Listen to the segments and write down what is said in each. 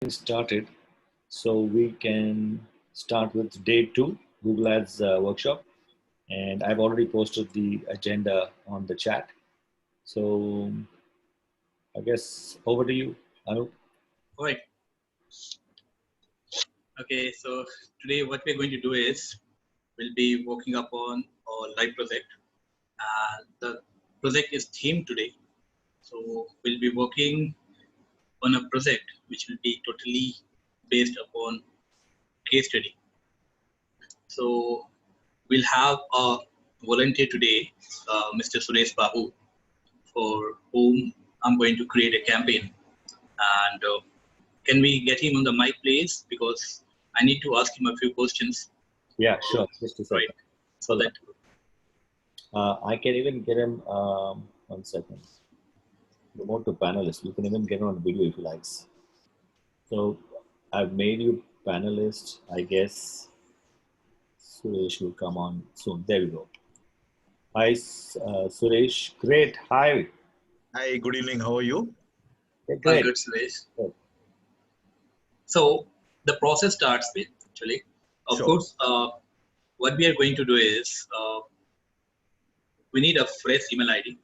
Started, so we can start with day two, Google Ads workshop. And I've already posted the agenda on the chat. So I guess over to you, Anu. All right. Okay, so today what we're going to do is we'll be working upon a live project. The project is themed today. So we'll be working on a project which will be totally based upon case study. So we'll have a volunteer today, Mr. Suresh Babu, for whom I'm going to create a campaign. And can we get him on the mic, please? Because I need to ask him a few questions. Yeah, sure. Just a second. Right. So that I can even get him. 1 second. Promote to panelist. You can even get him on video if he likes. So I've made you panelist. I guess Suresh will come on soon. There we go. Hi, Suresh. Great. Hi. Hi, good evening. How are you? Yeah, all great. good, Suresh. Good. So the process starts with actually, of Sure. course, what we are going to do is we need a fresh email ID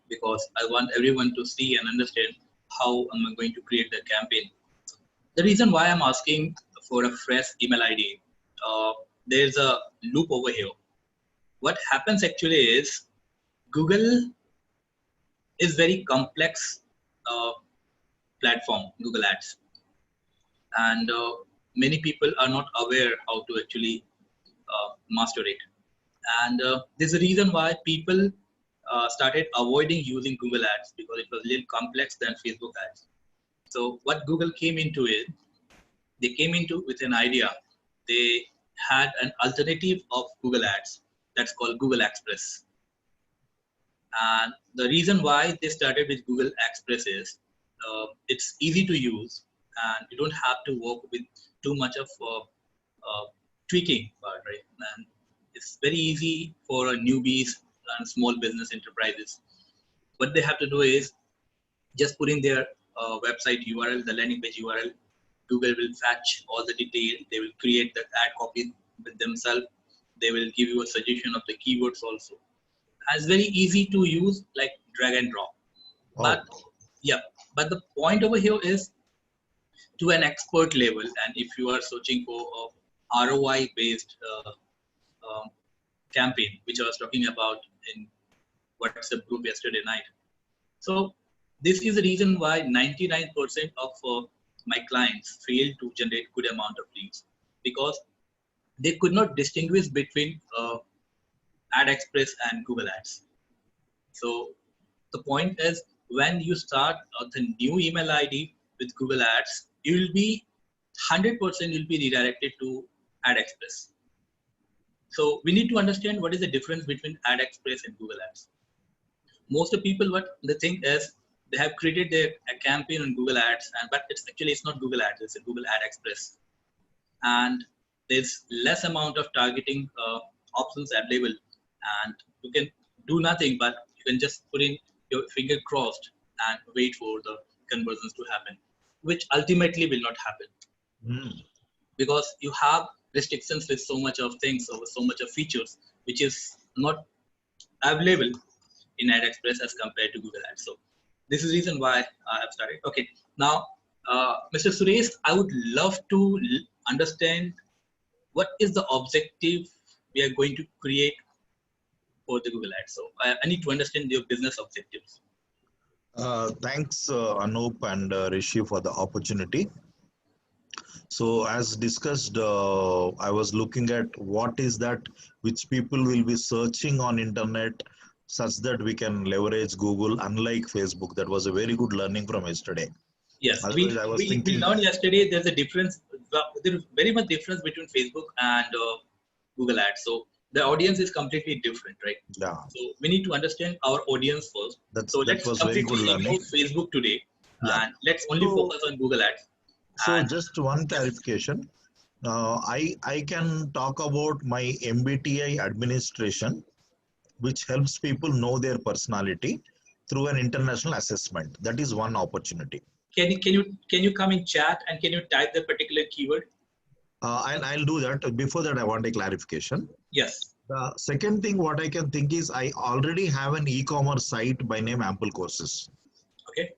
because I want everyone to see and understand how am I going to create the campaign. The reason why I'm asking for a fresh email ID, there's a loop over here. What happens actually is Google is very complex platform, Google Ads, and many people are not aware how to actually master it. And there's a reason why people started avoiding using Google Ads because it was a little complex than Facebook ads. So what Google came into is, they came into with an idea. They had an alternative of Google Ads that's called Google Express. And the reason why they started with Google Express is it's easy to use and you don't have to work with too much of tweaking part, right? And it's very easy for newbies and small business enterprises. What they have to do is just put in their website URL, the landing page URL. Google will fetch all the details. They will create the ad copy with themselves. They will give you a suggestion of the keywords also. And it's very easy to use, like drag and drop. Oh. But yeah, but the point over here is to an expert level. And if you are searching for a ROI based campaign, which I was talking about in WhatsApp group yesterday night. So this is the reason why 99% of my clients fail to generate good amount of leads, because they could not distinguish between Ad Express and Google Ads. So the point is, when you start the new email ID with Google Ads, you will be 100% you'll be redirected to Ad Express. So we need to understand what is the difference between Ad Express and Google Ads. Most of the people, what they think is they have created a campaign on Google Ads, but it's not Google Ads, it's a Google Ad Express. And there's less amount of targeting options available, and you can do nothing, but you can just put in your finger crossed and wait for the conversions to happen, which ultimately will not happen. Because you have restrictions with so much of things or so much of features, which is not available in Ad Express as compared to Google Ads. So this is the reason why I have started. Okay, now Mr. Suresh, I would love to understand what is the objective we are going to create for the Google Ads. So I need to understand your business objectives. Thanks, Anup and Rishi, for the opportunity. So as discussed, I was looking at what is that which people will be searching on internet such that we can leverage Google, unlike Facebook. That was a very good learning from yesterday. Yes, we learned yesterday there's a difference, there is very much difference between Facebook and Google Ads. So the audience is completely different, right? Yeah. So we need to understand our audience first. So that let's was very good completely learning. ignore Facebook today, Yeah. and let's only focus on Google Ads. So just one clarification. I can talk about my MBTI administration, which helps people know their personality through an international assessment. That is one opportunity. can you come in chat and can you type the particular keyword? I'll do that. Before that, I want a clarification. Yes. The second thing what I can think is I already have an e-commerce site by name Ample Courses, Okay.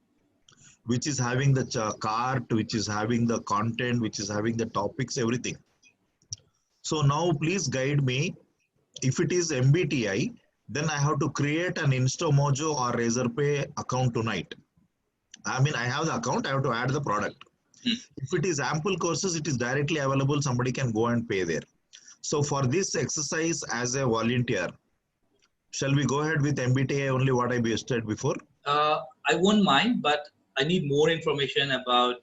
which is having the cart, which is having the content, which is having the topics, everything. So now please guide me. If it is MBTI, then I have to create an InstaMojo or Razorpay account tonight. I mean, I have the account, I have to add the product. If it is Ample Courses, it is directly available. Somebody can go and pay there. So for this exercise as a volunteer, shall we go ahead with MBTI only what I listed before? I won't mind, but I need more information about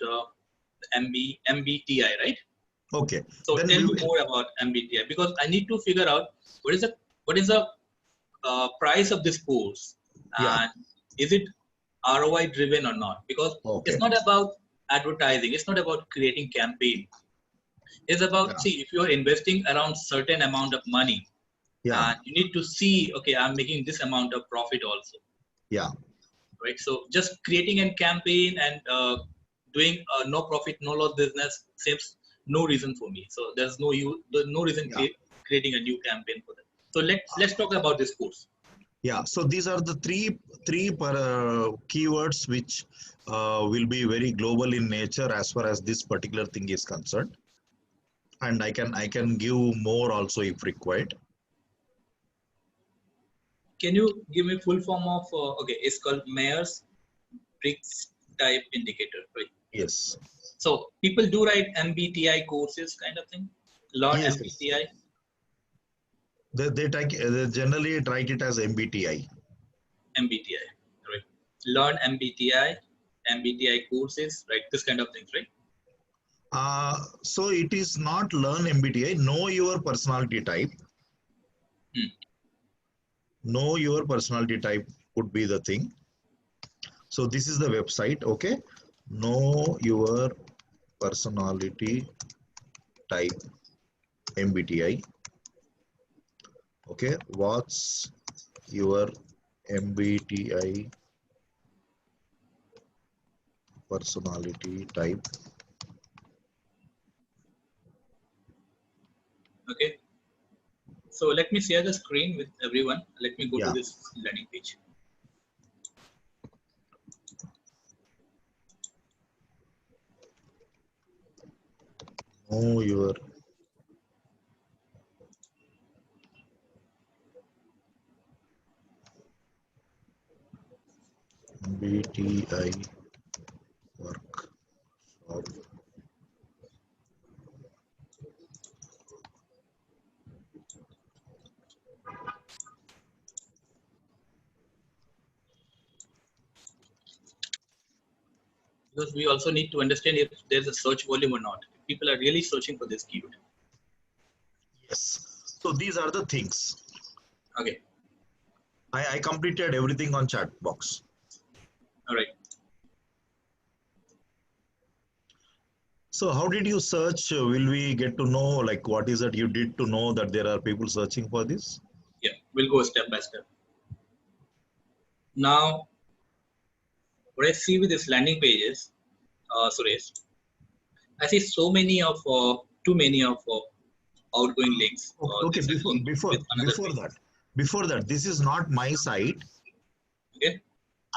MBTI, right? Okay. So then tell me more about MBTI, because I need to figure out what is the price of this course, and is it ROI driven or not? Because it's not about advertising, it's not about creating campaign. It's about, see, if you are investing around certain amount of money, and you need to see, okay, I'm making this amount of profit also. Yeah. Right. So just creating a campaign and doing a no profit, no loss business seems no reason for me. So there's no reason creating a new campaign for that. So let's talk about this course. Yeah. So these are the three keywords which will be very global in nature as far as this particular thing is concerned. And I can give more also if required. Can you give me full form of okay? It's called Myers-Briggs type indicator, right? Yes. So people do write MBTI courses, kind of thing. Learn MBTI. They generally write it as MBTI. MBTI, right? Learn MBTI courses, right? This kind of things, right? So it is not learn MBTI. Know your personality type. Know your personality type would be the thing. So this is the website. Okay. Know your personality type MBTI. Okay. What's your MBTI personality type? Okay. So let me share the screen with everyone. Let me go to this landing page. Know your MBTI workshop. Because we also need to understand if there's a search volume or not. If people are really searching for this keyword. Yes. So these are the things. Okay. I completed everything on chat box. All right. So how did you search? Will we get to know like what is it you did to know that there are people searching for this? Yeah, we'll go step by step. Now, what I see with this landing pages, Suresh, I see so many of too many of outgoing links. Okay, before that, this is not my site. Okay.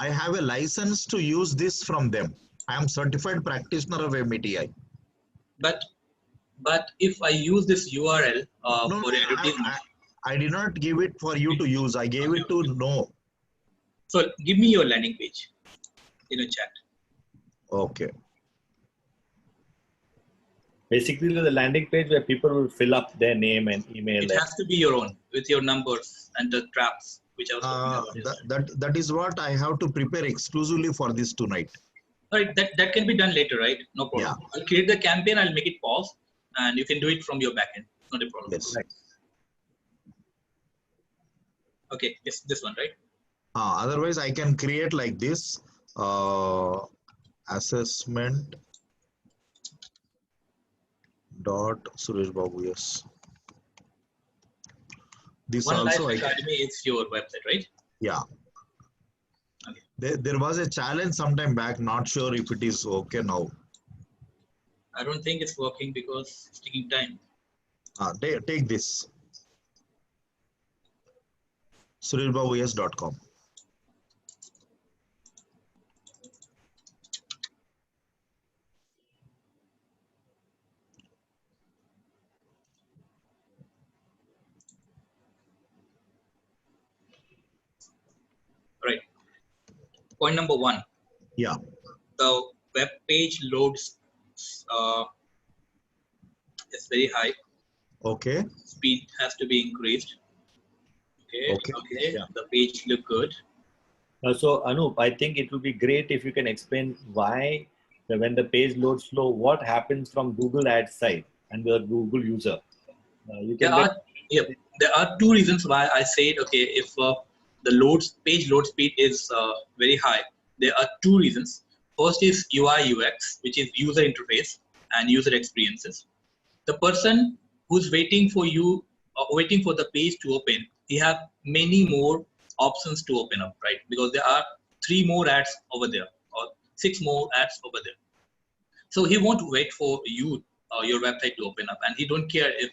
I have a license to use this from them. I am certified practitioner of MBTI. But if I use this URL for advertisement, I did not give it for you to use. I gave it to know. So give me your landing page in a chat. Okay. Basically, the landing page where people will fill up their name and email. It has to be your own with your numbers and the traps, which I was talking about. That is what I have to prepare exclusively for this tonight. All right, that can be done later, right? No problem. Yeah. I'll create the campaign. I'll make it pause, and you can do it from your backend. Not a problem. Yes. Right. Okay, yes, this one, right? Otherwise, I can create like this assessment dot Suresh Babu. Yes. This One also Life Academy is your website, right? Yeah. Okay. There was a challenge sometime back. Not sure if it is okay now. I don't think it's working because it's taking time. Take this. sureshbabuyes.com. Right. Point number 1. Yeah. The web page loads is very high. Okay. Speed has to be increased. Okay. Yeah. The page look good. So Anup, I think it would be great if you can explain why when the page loads slow, what happens from Google Ads side and the Google user. You can There are two reasons why I said, okay, if the page load speed is very high, there are two reasons. First is UI UX, which is user interface and user experiences. The person who's waiting for you, waiting for the page to open, he have many more options to open up, right? Because there are 3 more ads over there or 6 more ads over there. So he won't wait for you, your website to open up, and he don't care if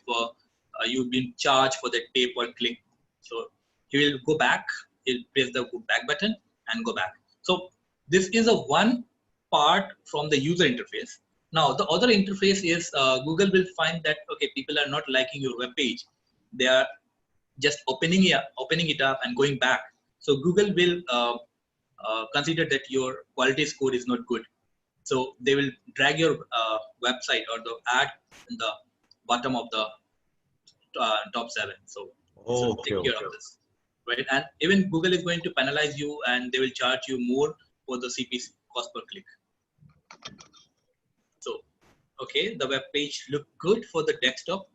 you've been charged for the pay per click. So he will go back, he'll press the go back button and go back. So this is a one part from the user interface. Now the other interface is Google will find that, okay, people are not liking your web page. They are just opening it up and going back. So Google will consider that your quality score is not good. So they will drag your website or the ad in the bottom of the top 7. So take care of this, right? And even Google is going to penalize you, and they will charge you more for the CPC, cost per click. So, okay, the web page look good for the desktop.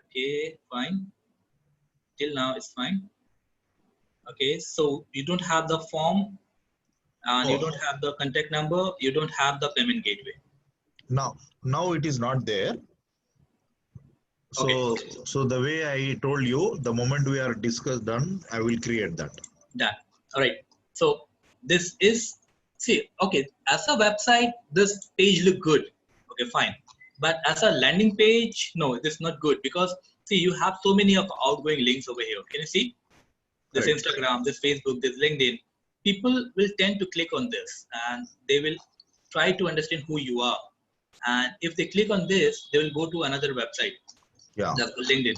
Okay, fine. Till now it's fine. Okay, so you don't have the form, and you don't have the contact number. You don't have the payment gateway. Now it is not there. So, so the way I told you, the moment we are done, I will create that. Done. All right. So this is, see, okay, as a website, this page look good. Okay, fine. But as a landing page, no, this is not good, because see, you have so many of outgoing links over here. Can you see? This Instagram, this Facebook, this LinkedIn. People will tend to click on this, and they will try to understand who you are. And if they click on this, they will go to another website. Yeah. That's LinkedIn,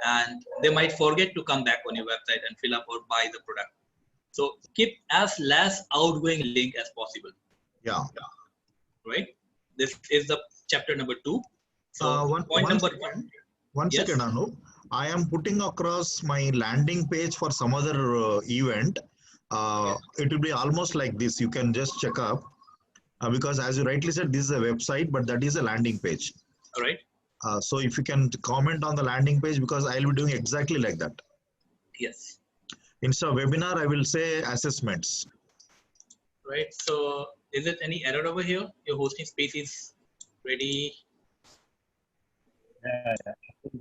and they might forget to come back on your website and fill up or buy the product. So keep as less outgoing link as possible. Yeah. Right. This is the chapter number 2. So point number 1. One second, Anu. I am putting across my landing page for some other event. It will be almost like this. You can just check up because, as you rightly said, this is a website, but that is a landing page. All right. So if you can comment on the landing page, because I will be doing exactly like that. Yes. Instead of webinar, I will say assessments. Right. So is it any error over here? Your hosting space is ready. Yeah. I think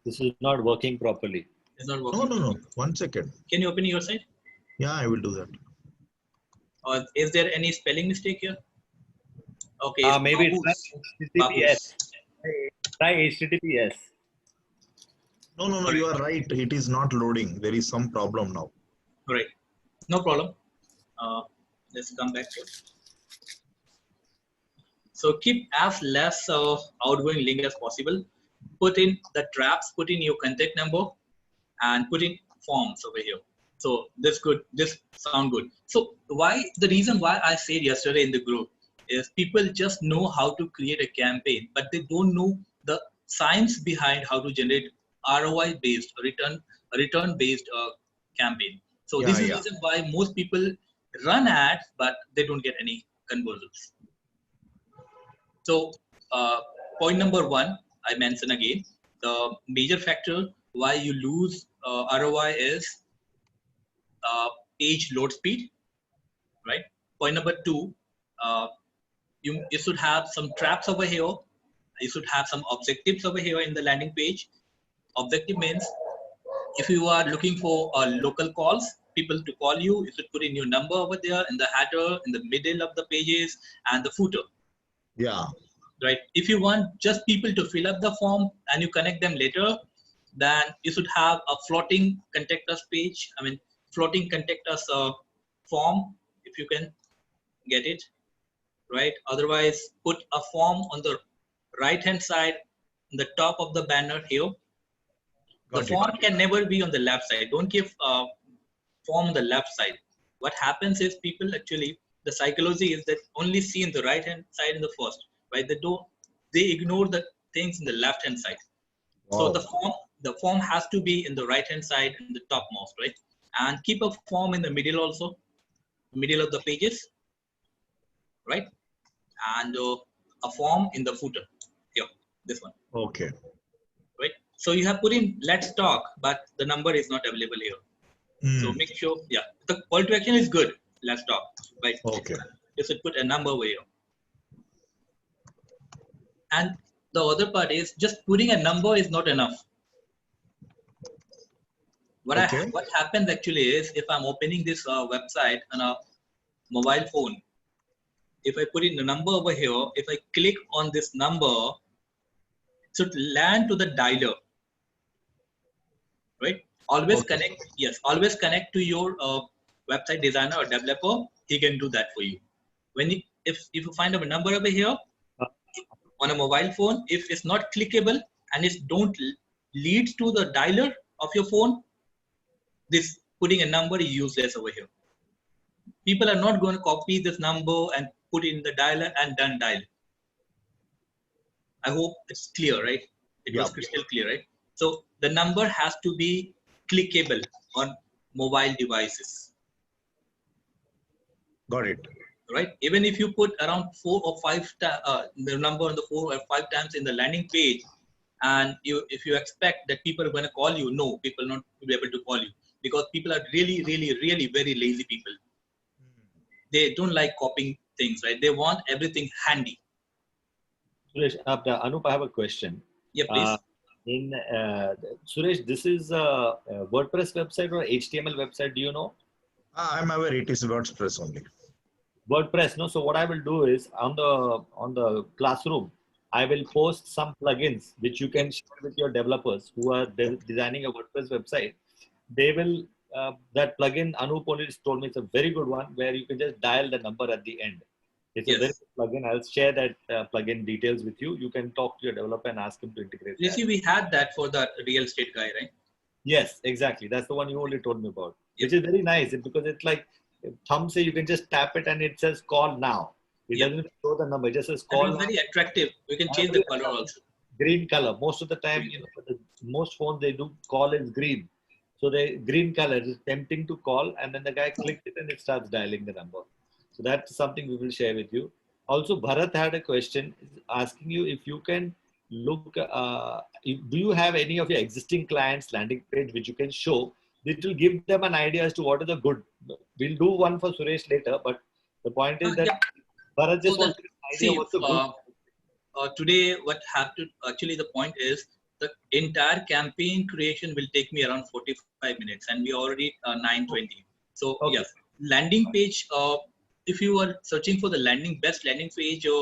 this is not working properly. It's not working. No. 1 second. Can you open your site? Yeah, I will do that. Or is there any spelling mistake here? Okay. Maybe HTTPS. Try HTTPS. No, you are right. It is not loading. There is some problem now. All right. No problem. Let's come back to it. So keep as less outgoing link as possible. Put in the traps, put in your contact number, and put in forms over here. So this sound good. So the reason why I said yesterday in the group is people just know how to create a campaign, but they don't know the science behind how to generate ROI based return based campaign. So this is the reason why most people run ads, but they don't get any conversions. So point number 1, I mentioned again, the major factor why you lose ROI is page load speed, right? Point number 2, you should have some traps over here. You should have some objectives over here in the landing page. Objective means if you are looking for local calls, people to call you, you should put in your number over there in the header, in the middle of the pages, and the footer. Yeah. Right. If you want just people to fill up the form and you connect them later, then you should have a floating contact us page. I mean, floating contact us form, if you can get it. Right. Otherwise, put a form on the right hand side, in the top of the banner here. The Got it. form can never be on the left side. Don't give form on the left side. What happens is people actually, the psychology is that only see in the right hand side in the first, right? They ignore the things in the left hand side. So Wow. the form has to be in the right hand side in the topmost, right? And keep a form in the middle also, middle of the pages, right? And a form in the footer. Here, this one, Okay. right? So you have put in let's talk, but the number is not available here. So Hmm. make sure, yeah, the call to action is good. Let's talk, right? Okay. You should put a number over here. And the other part is just putting a number is not enough. Okay. What happens actually is if I'm opening this website on a mobile phone, if I put in a number over here, if I click on this number, it should land to the dialer, right? Always Okay. connect, yes, always connect to your website designer or developer. He can do that for you. If you find a number over here on a mobile phone, if it's not clickable and it don't leads to the dialer of your phone, this putting a number is useless over here. People are not going to copy this number and put in the dialer and done dial. I hope it's clear, right? It was Yeah. crystal clear, right? So the number has to be clickable on mobile devices, Got it. right? Even if you put around 4 or 5 the number on the 4 or 5 times in the landing page, and if you expect that people are going to call you, no, people not be able to call you because people are really very lazy people. They don't like copying things, right? They want everything handy. Suresh, Anup, I have a question. Yeah, Uh, please. in Suresh, this is a WordPress website or HTML website? Do you know? I'm aware it is WordPress only. WordPress, no. So what I will do is on the classroom, I will post some plugins which you Yep. can share with your developers who are designing a WordPress website. They will that plugin Anup only told me it's a very good one where you can just dial the number at the end. It's a very Yes. good plugin. I'll share that plugin details with you. You can talk to your developer and ask him to integrate You that. see, we had that for the real estate guy, right? Yes, exactly. That's the one you only told me about, Yep. which is very nice because it's like thumb say you can just tap it and it says call now. It Yep. doesn't show the number. It just says That call was now. very attractive. We can change the Very color attractive. also. Green color. Most of the time, Green. most phones they do call is green. So the green color is tempting to call, and then the guy clicks it and it starts dialing the number. So that's something we will share with you. Also, Bharat had a question asking you if you can look. Do you have any of your existing clients' landing page which you can show? This will give them an idea as to what is the good. We'll do one for Suresh later, but the point is that Yeah. Bharat So just that wants an idea see, what's the good. today what happened actually the point is the entire campaign creation will take me around 45 minutes and we already 9:20. So Okay. yes, landing page. If you are searching for the best landing page or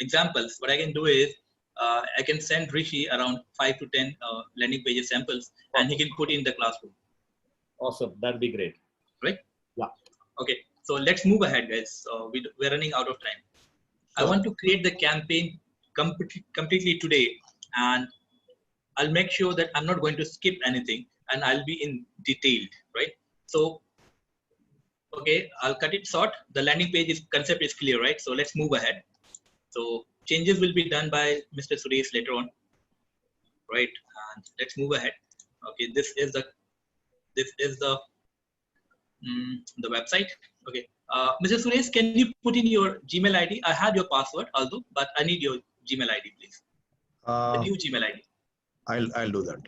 examples, what I can do is I can send Rishi around 5 to 10 landing pages samples and he Awesome. can put in the classroom, Awesome. That'd be great. right? Yeah. Okay, so let's move ahead, guys. We're running out of time. I Sure. want to create the campaign completely today, and I'll make sure that I'm not going to skip anything, and I'll be in detailed, right? So, okay, I'll cut it short. The landing page concept is clear, right? So let's move ahead. So changes will be done by Mr. Suresh later on, right? And let's move ahead. Okay, this is the website. Okay, Mr. Suresh, can you put in your Gmail ID? I had your password, although, but I need your Gmail ID, please. The Uh, new Gmail ID. I'll do that.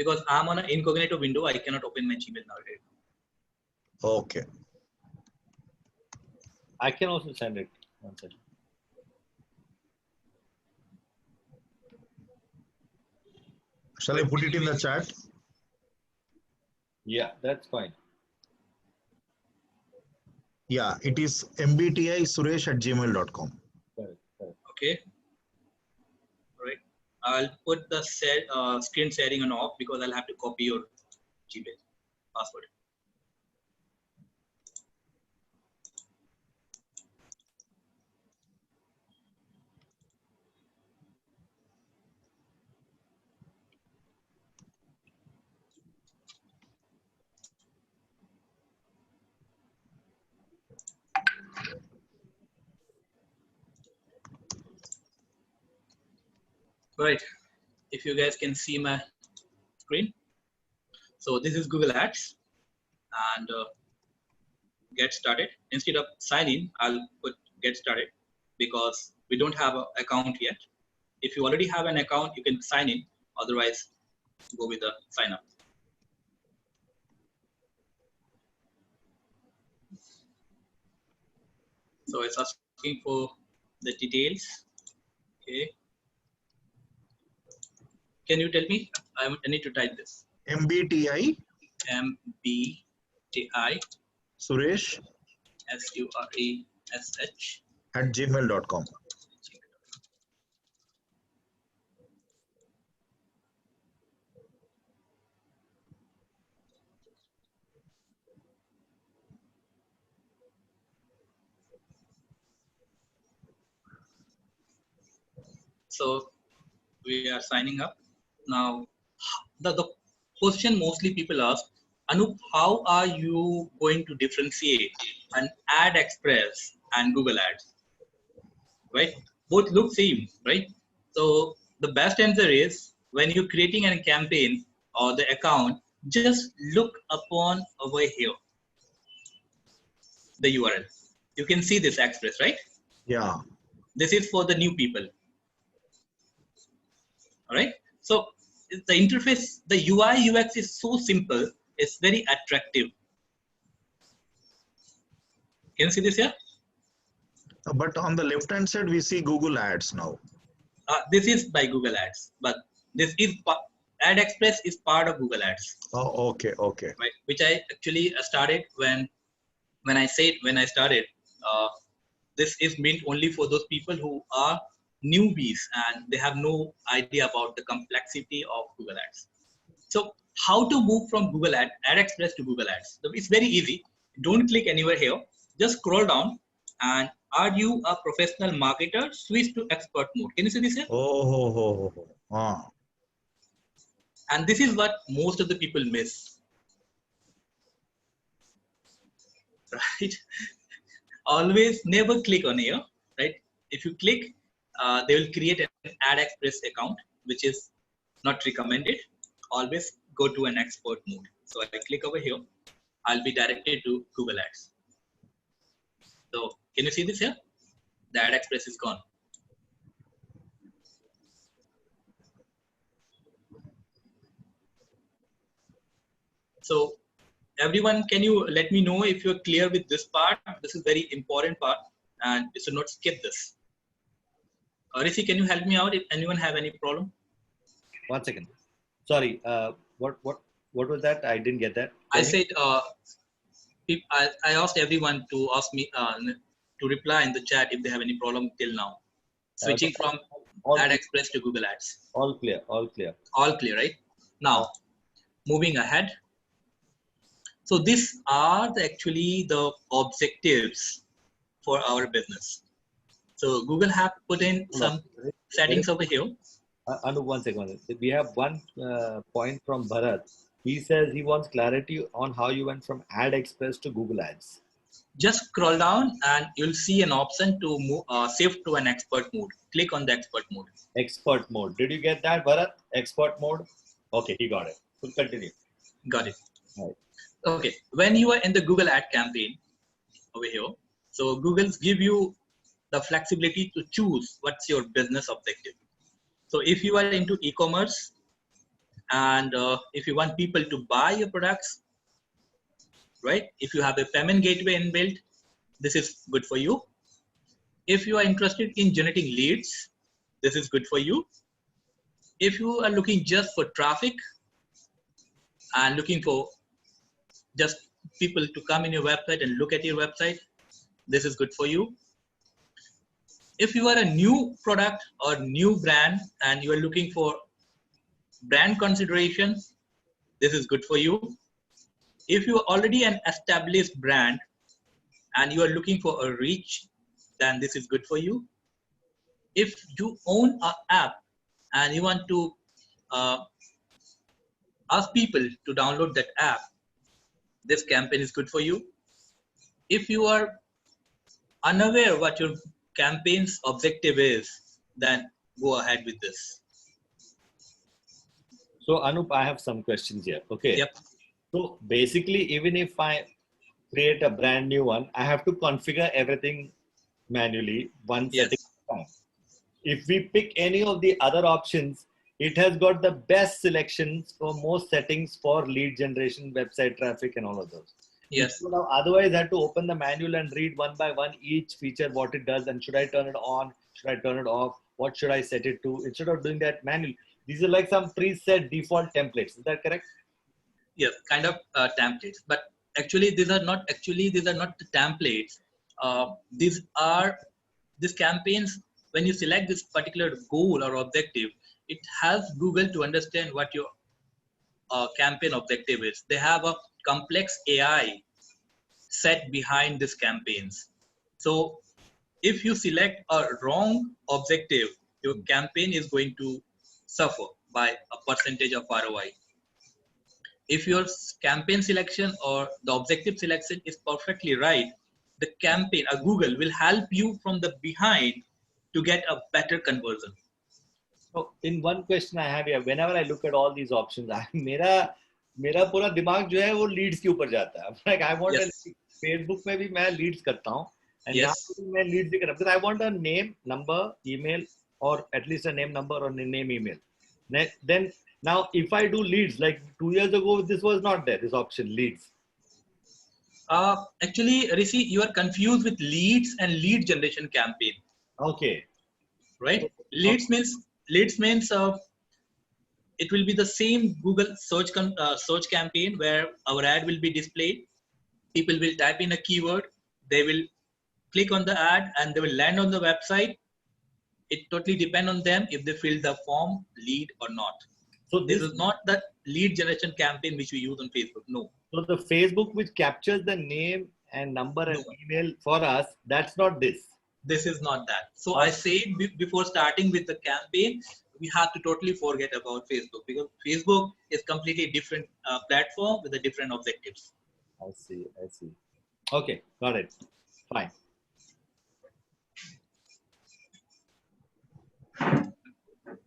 Because I'm on an incognito window, I cannot open my Gmail nowadays. Okay. I can also send it. One second. Shall I put it in the chat? Yeah, that's fine. Yeah, it is MBTI Suresh at gmail.com. Correct, correct. Okay. Right. I'll put the screen sharing on off because I'll have to copy your Gmail password. Right. If you guys can see my screen. So this is Google Ads, and get started. Instead of sign in, I'll put get started because we don't have an account yet. If you already have an account, you can sign in. Otherwise, go with the sign up. So it's asking for the details. Okay. Can you tell me? I need to type this. MBTI MBTI Suresh SURESH at gmail.com. So we are signing up now. The question mostly people ask, Anup, how are you going to differentiate an ad express and Google Ads? Right? Both look same, right? So the best answer is when you're creating a campaign or the account, just look upon over here, the URL. You can see this express, right? Yeah. This is for the new people. All right. So the interface, the UI UX is so simple. It's very attractive. Can you see this here? But on the left hand side, we see Google Ads now. This is by Google Ads, but this is Ad Express is part of Google Ads. Oh, okay, okay. Right, which I actually started when I started. This is meant only for those people who are newbies and they have no idea about the complexity of Google Ads. So how to move from Ad Express to Google Ads? So it's very easy. Don't click anywhere here. Just scroll down and are you a professional marketer? Switch to expert mode. Can you see this here? Ah. And this is what most of the people miss. Right? Always never click on here. Right? If you click, they will create an Ad Express account, which is not recommended. Always go to an expert mode. So I click over here. I'll be directed to Google Ads. So can you see this here? The Ad Express is gone. So everyone, can you let me know if you're clear with this part? This is very important part and you should not skip this. Rishi, can you help me out if anyone have any problem? 1 second. Sorry, what was that? I didn't get that. I said, I asked everyone to ask me to reply in the chat if they have any problem till now. Switching from Ad Express to Google Ads. All clear, all clear. All clear, right? Now, moving ahead. So these are actually the objectives for our business. So Google have put in some settings over here. Anu, 1 second. We have one point from Bharat. He says he wants clarity on how you went from Ad Express to Google Ads. Just scroll down and you'll see an option to move, shift to an expert mode. Click on the expert mode. Expert mode. Did you get that, Bharat? Expert mode? Okay, he got it. We'll continue. Got it. Right. Okay. When you are in the Google Ad campaign over here, so Google's give you the flexibility to choose what's your business objective. So if you are into e-commerce and if you want people to buy your products, right? If you have a payment gateway inbuilt, this is good for you. If you are interested in generating leads, this is good for you. If you are looking just for traffic and looking for just people to come in your website and look at your website, this is good for you. If you are a new product or new brand and you are looking for brand consideration, this is good for you. If you are already an established brand and you are looking for a reach, then this is good for you. If you own an app and you want to ask people to download that app, this campaign is good for you. If you are unaware what your campaign's objective is, then go ahead with this. So Anup, I have some questions here. Okay. Yep. So basically, even if I create a brand new one, I have to configure everything manually, one Yes. setting at a time. If we pick any of the other options, it has got the best selections for most settings for lead generation, website traffic, and all of those. Yes. So now otherwise, I have to open the manual and read one by one each feature, what it does, and should I turn it on? Should I turn it off? What should I set it to? Instead of doing that manually, these are like some preset default templates. Is that correct? Yes, kind of templates. But actually, these are not the templates. These campaigns. When you select this particular goal or objective, it helps Google to understand what your campaign objective is. They have a complex AI set behind these campaigns. So if you select a wrong objective, your campaign is going to suffer by a percentage of ROI. If your campaign selection or the objective selection is perfectly right, the campaign or Google will help you from the behind to get a better conversion. So in one question I have here, whenever I look at all these options, मेरा पूरा दिमाग जो है वो leads के ऊपर जाता है. Like I want Yes. a Facebook में भी मैं leads करता हूँ, and Yes. यहाँ पे भी मैं leads भी कर रहा हूँ because I want a name, number, email, or at least a name, number, or name, email. Then now if I do leads, like 2 years ago, this was not there. This option leads. Actually, Rishi, you are confused with leads and lead generation campaign. Okay. Right? Leads means it will be the same Google search campaign where our ad will be displayed. People will type in a keyword, they will click on the ad, and they will land on the website. It totally depends on them if they fill the form, lead or not. So this is not the lead generation campaign which we use on Facebook. No. So the Facebook which captures the name and number and email for us, that's not this. This is not that. So I said before starting with the campaign, we have to totally forget about Facebook because Facebook is completely different platform with the different objectives. I see. Okay, got it. Fine.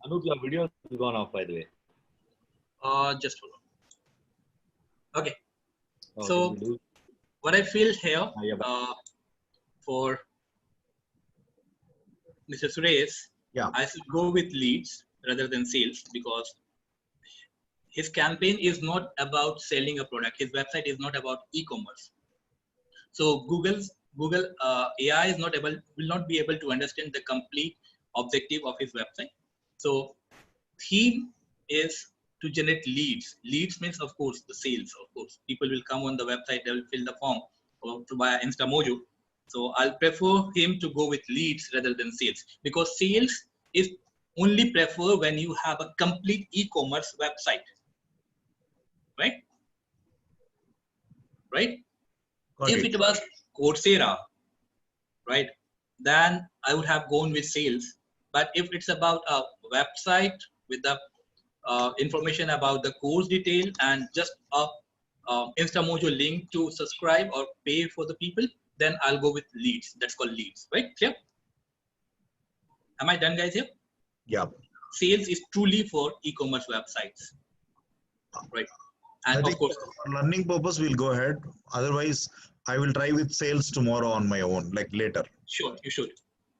Anup, your video has gone off, by the way. Just hold on. Okay. So what I feel here for Mr. Suresh, I should go with leads rather than sales because his campaign is not about selling a product. His website is not about e-commerce. So Google AI is will not be able to understand the complete objective of his website. So theme is to generate leads. Leads means, of course, the sales. Of course, people will come on the website, they will fill the form or to buy InstaMojo. So I'll prefer him to go with leads rather than sales because sales is only prefer when you have a complete e-commerce website, right? If it was Coursera, right, then I would have gone with sales. But if it's about a website with the information about the course detail and just a InstaMojo link to subscribe or pay for the people, then I'll go with leads. That's called leads, right? Clear? Am I done, guys? Here? Yeah. Sales is truly for e-commerce websites, right? And I think of course, for learning purpose, we'll go ahead. Otherwise, I will try with sales tomorrow on my own, like later. Sure, you should.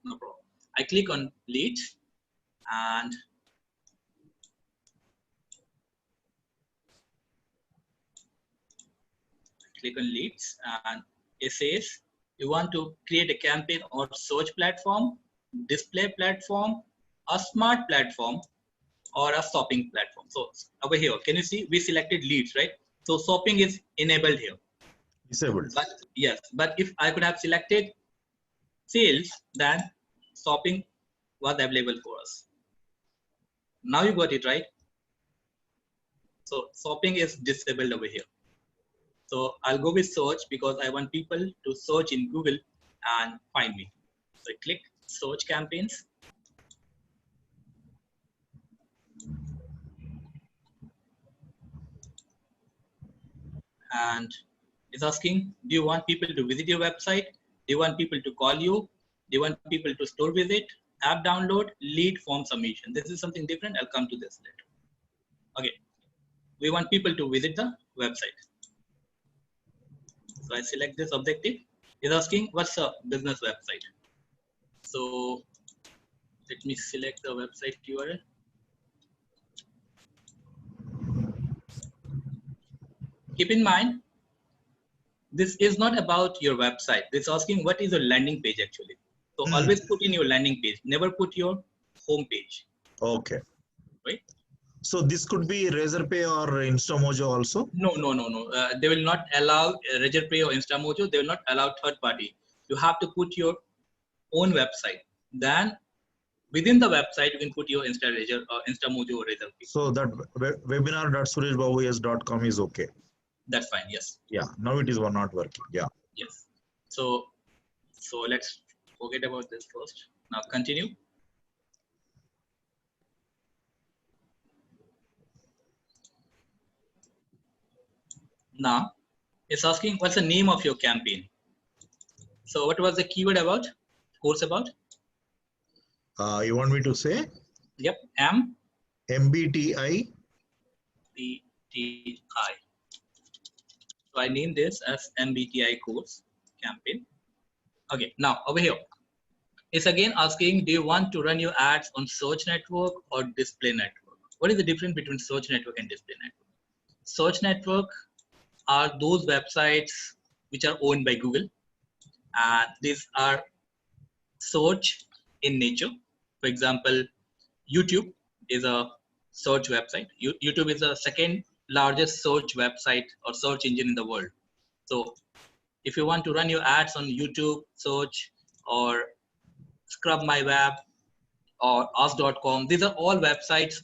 No problem. I click on leads and click on leads, and it says you want to create a campaign or search platform, display platform, a smart platform, or a shopping platform. So over here, can you see we selected leads, right? So shopping is enabled here. Disabled. But yes, but if I could have selected sales, then shopping was available for us. Now you got it right. So shopping is disabled over here. So I'll go with search because I want people to search in Google and find me. So I click search campaigns. And it's asking, do you want people to visit your website? Do you want people to call you? Do you want people to store visit, app download, lead form submission? This is something different. I'll come to this later. Okay. We want people to visit the website. So I select this objective. It's asking what's a business website. So let me select the website URL. Keep in mind, this is not about your website. This is asking what is your landing page actually. So always put in your landing page. Never put your home page. Okay. Right? So this could be Razorpay or Instamojo also? No. They will not allow Razorpay or Instamojo. They will not allow third party. You have to put your own website. Then within the website, you can put your Instamojo or Razorpay. So that webinar.sureshbabu.com is okay. That's fine. Yes. Yeah. Now it is not working. Yeah. Yes. So let's forget about this first. Now continue. Now it's asking what's the name of your campaign. So what was the keyword about? Course about? You want me to say? Yep. MBTI. MBTI. So I named this as MBTI course campaign. Okay. Now over here, it's again asking, do you want to run your ads on search network or display network? What is the difference between search network and display network? Search network are those websites which are owned by Google, and these are search in nature. For example, YouTube is a search website. YouTube is the second largest search website or search engine in the world. So if you want to run your ads on YouTube search or Scrub My Web or Ask.com, these are all websites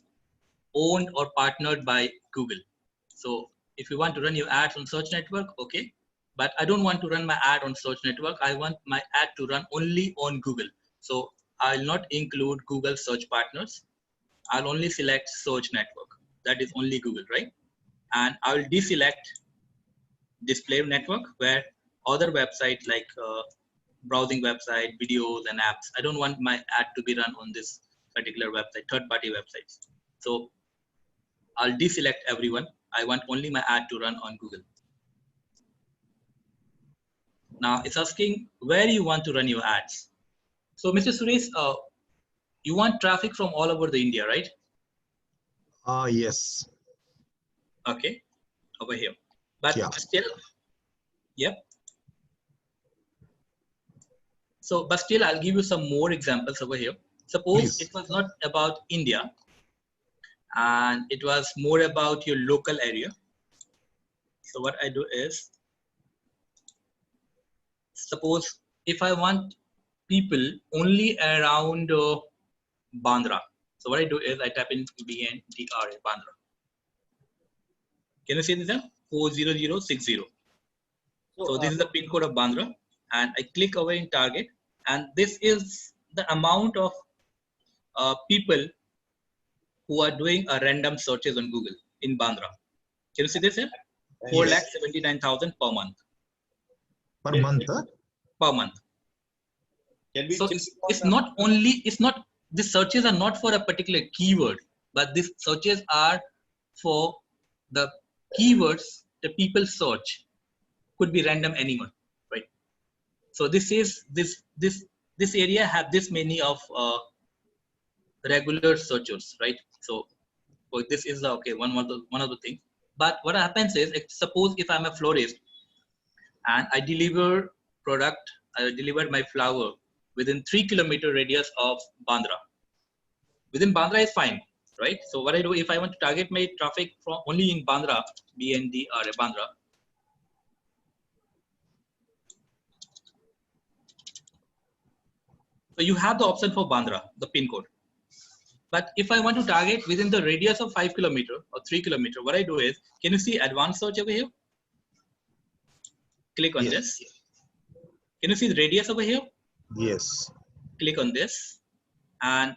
owned or partnered by Google. So if you want to run your ads on search network, okay. But I don't want to run my ad on search network. I want my ad to run only on Google. So I'll not include Google search partners. I'll only select search network. That is only Google, right? And I'll deselect display network where other websites like browsing website, videos and apps. I don't want my ad to be run on this particular website, third-party websites. So I'll deselect everyone. I want only my ad to run on Google. Now it's asking where you want to run your ads. So Mr. Suresh, you want traffic from all over the India, right? Yes. Okay, over here. But yeah. Still, yep. So, but still, I'll give you some more examples over here. Suppose Please. It was not about India, and it was more about your local area. So what I do is, suppose if I want people only around Bandra. So what I do is I type in BNDRA, Bandra. Can you see this there? 40060. So this is the pin code of Bandra, and I click over in target, and this is the amount of people who are doing a random searches on Google in Bandra. Can you see this here? 4,79,000 per month. Per month? Huh? Per month. Can we So it's not only, these searches are not for a particular keyword, but these searches are for the keywords the people search. Could be random anyone, right? So this area have this many of regular searchers, right? So this is the one of the things. But what happens is, suppose if I'm a florist and I deliver product, I deliver my flower within 3 kilometer radius of Bandra. Within Bandra is fine. right? So what I do, if I want to target my traffic from only in Bandra, BNDRA, Bandra. So you have the option for Bandra, the pin code. But if I want to target within the radius of 5 kilometer or 3 kilometer, what I do is, can you see advanced search over here? Click on Yes. this. Can you see the radius over here? Yes. Click on this and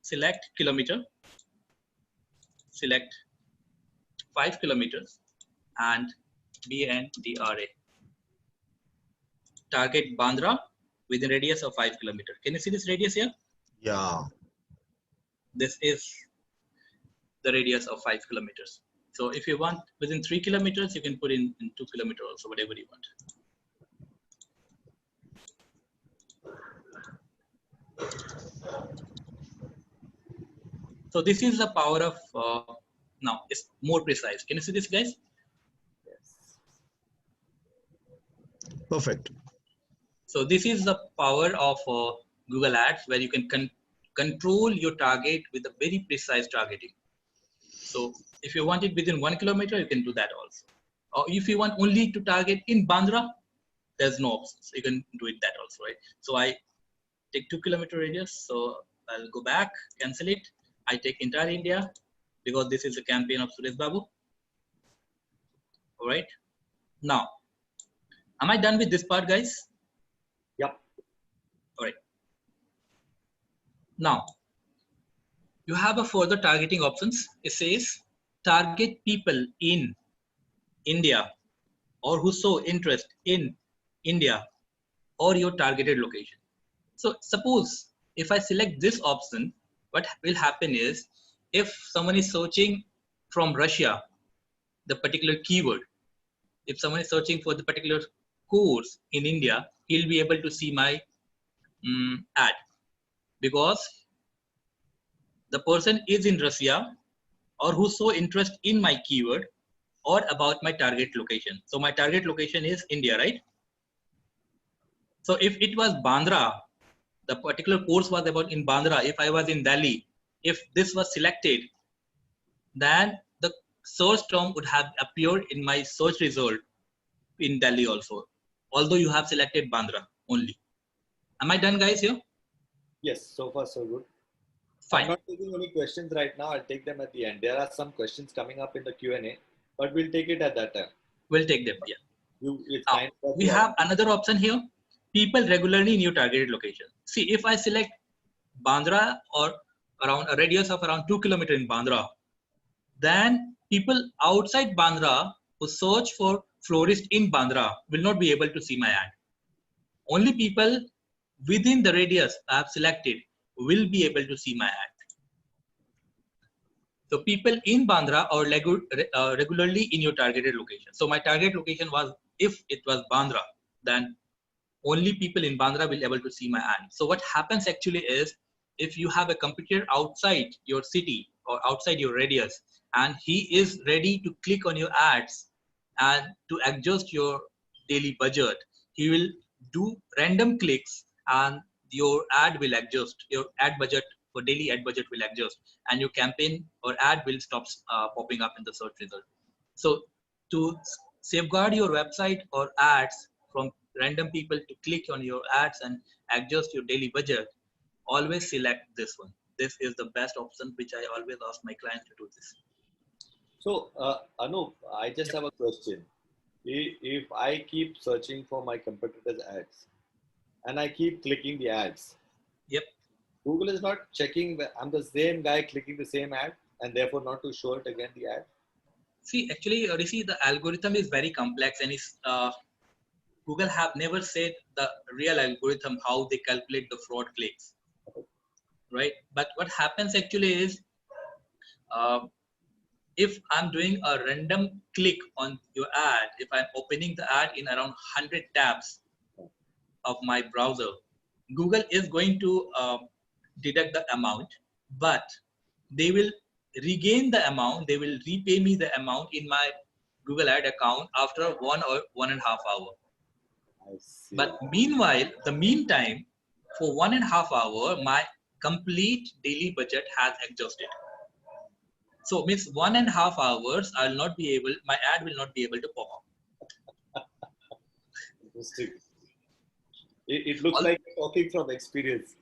select kilometer. Select 5 kilometers and BNDRA. Target Bandra within radius of 5 kilometers. Can you see this radius here? Yeah. This is the radius of 5 kilometers. So if you want within 3 kilometers, you can put in 2 kilometers also, whatever you want. So this is the power of, now it's more precise. Can you see this, guys? Yes. Perfect. So this is the power of Google Ads, where you can control your target with a very precise targeting. So if you want it within 1 kilometer, you can do that also. Or if you want only to target in Bandra, there's no options. You can do it that also, right? So I take 2 kilometer radius. So I'll go back, cancel it. I take entire India because this is a campaign of Suresh Babu. All right. Now, am I done with this part, guys? Yep. All right. Now, you have a further targeting options. It says target people in India or who show interest in India or your targeted location. So suppose if I select this option, what will happen is if someone is searching from Russia, the particular keyword, if someone is searching for the particular course in India, he'll be able to see my ad because the person is in Russia or who show interest in my keyword or about my target location. So my target location is India, right? So if it was Bandra, the particular course was about in Bandra, if I was in Delhi, if this was selected, then the search term would have appeared in my search result in Delhi also, although you have selected Bandra only. Am I done, guys, here? Yes, so far so good. Fine. I'm not taking any questions right now. I'll take them at the end. There are some questions coming up in the Q&A, but we'll take it at that time. We'll take them, yeah. It's Now, kind of we have another option here, people regularly in your targeted location. See, if I select Bandra or around a radius of around 2 kilometers in Bandra, then people outside Bandra who search for florist in Bandra will not be able to see my ad. Only people within the radius I have selected will be able to see my ad. So people in Bandra or regularly in your targeted location. So my target location was, if it was Bandra, then only people in Bandra will be able to see my ad. So what happens actually is, if you have a competitor outside your city or outside your radius, and he is ready to click on your ads and to adjust your daily budget, he will do random clicks and your ad will adjust, your ad budget for daily ad budget will adjust, and your campaign or ad will stop popping up in the search result. So to safeguard your website or ads from random people to click on your ads and adjust your daily budget, always select this one. This is the best option, which I always ask my clients to do this. So, Anup, I just have a question. If I keep searching for my competitors' ads and I keep clicking the ads, Yep. Google is not checking that I'm the same guy clicking the same ad and therefore not to show it again the ad. See, actually, Rishi, the algorithm is very complex, and is Google have never said the real algorithm how they calculate the fraud clicks, right? But what happens actually is, if I'm doing a random click on your ad, if I'm opening the ad in around 100 tabs of my browser, Google is going to deduct the amount, but they will regain the amount, they will repay me the amount in my Google ad account after 1 or 1.5 hours. I see. But meanwhile, the meantime, for 1.5 hours, my complete daily budget has exhausted. So means 1.5 hours, I'll not be able, my ad will not be able to pop up. Interesting. It looks All, like you're talking from experience.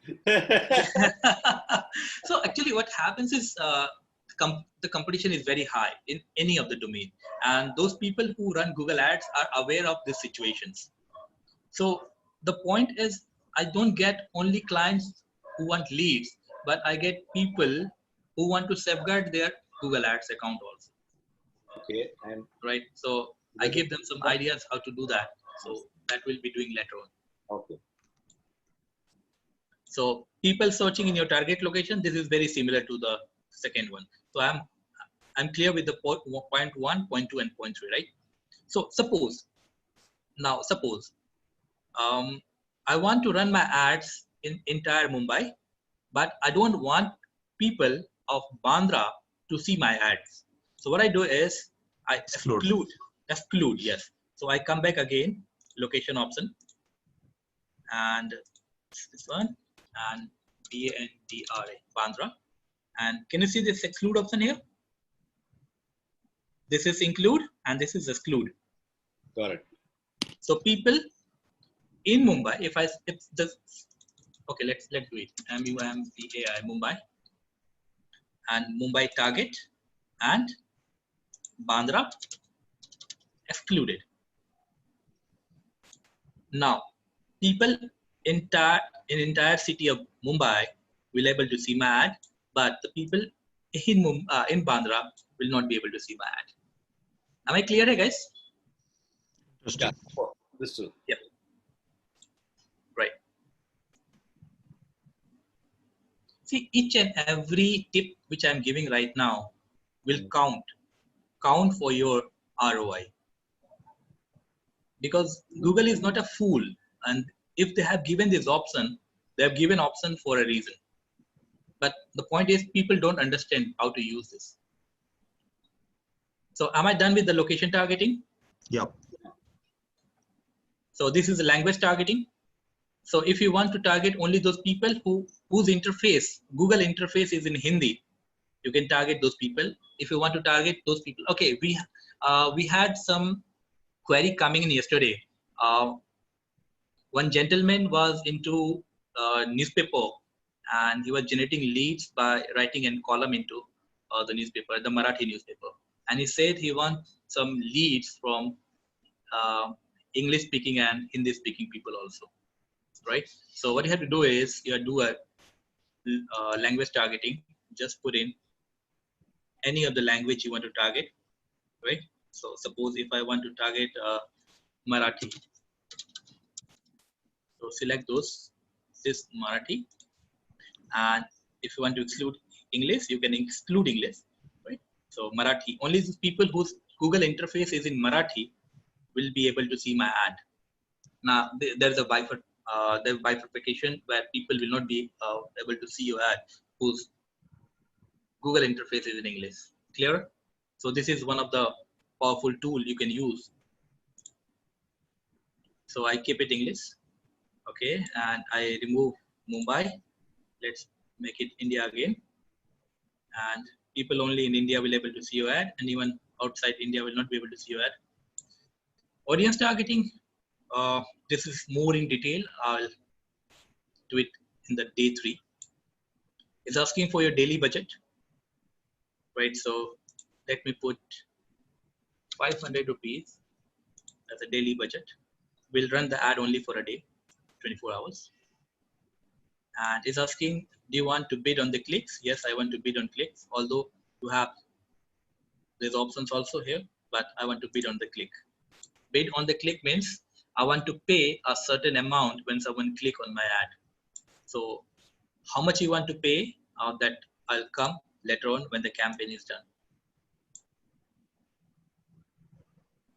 so actually what happens is the competition is very high in any of the domain. And those people who run Google ads are aware of these situations. So the point is, I don't get only clients who want leads, but I get people who want to safeguard their Google Ads account also. Okay, and Right. So I give them some ideas how to do that. So that we'll be doing later on. okay. So people searching in your target location, this is very similar to the second one. So I'm clear with the point 1, point 2, and point 3, right? So suppose I want to run my ads in entire Mumbai, but I don't want people of Bandra to see my ads. So what I do is I exclude, yes. So I come back again, location option, and this one, and Bandra, Bandra. And can you see this exclude option here? This is include and this is exclude. Got it. So people in Mumbai, okay, let's do it. MBTI Mumbai and Mumbai target and Bandra excluded. Now, people in entire city of Mumbai will able to see my ad, but the people in Bandra will not be able to see my ad. Am I clear, guys? Yeah, this too. Yep. Right. See, each and every tip which I'm giving right now will count for your ROI. Because Google is not a fool, and if they have given this option, they have given option for a reason. But the point is, people don't understand how to use this. So am I done with the location targeting? Yeah. So this is the language targeting. So if you want to target only those people whose interface, Google interface is in Hindi, you can target those people. If you want to target those people, okay, we had some query coming in yesterday. One gentleman was into newspaper, and he was generating leads by writing a column into the newspaper, the Marathi newspaper. And he said he wants some leads from English speaking and Hindi speaking people also, right? So what you have to do is you do a language targeting. Just put in any of the language you want to target, right? So suppose if I want to target Marathi, so select this Marathi, and if you want to exclude English, you can exclude English, right? So Marathi, only those people whose Google interface is in Marathi will be able to see my ad. Now there's a bifurcation where people will not be able to see your ad whose Google interface is in English. Clear? So this is one of the powerful tool you can use. So I keep it English, okay, and I remove Mumbai. Let's make it India again, and people only in India will be able to see your ad, and even outside India will not be able to see your ad. Audience targeting, this is more in detail. I'll do it in the day 3. It's asking for your daily budget, right? So let me put 500 rupees as a daily budget. We'll run the ad only for a day, 24 hours. And it's asking, do you want to bid on the clicks? Yes, I want to bid on clicks. Although you have, there's options also here, but I want to bid on the click. Bid on the click means I want to pay a certain amount when someone click on my ad. So how much you want to pay, that I'll come later on when the campaign is done.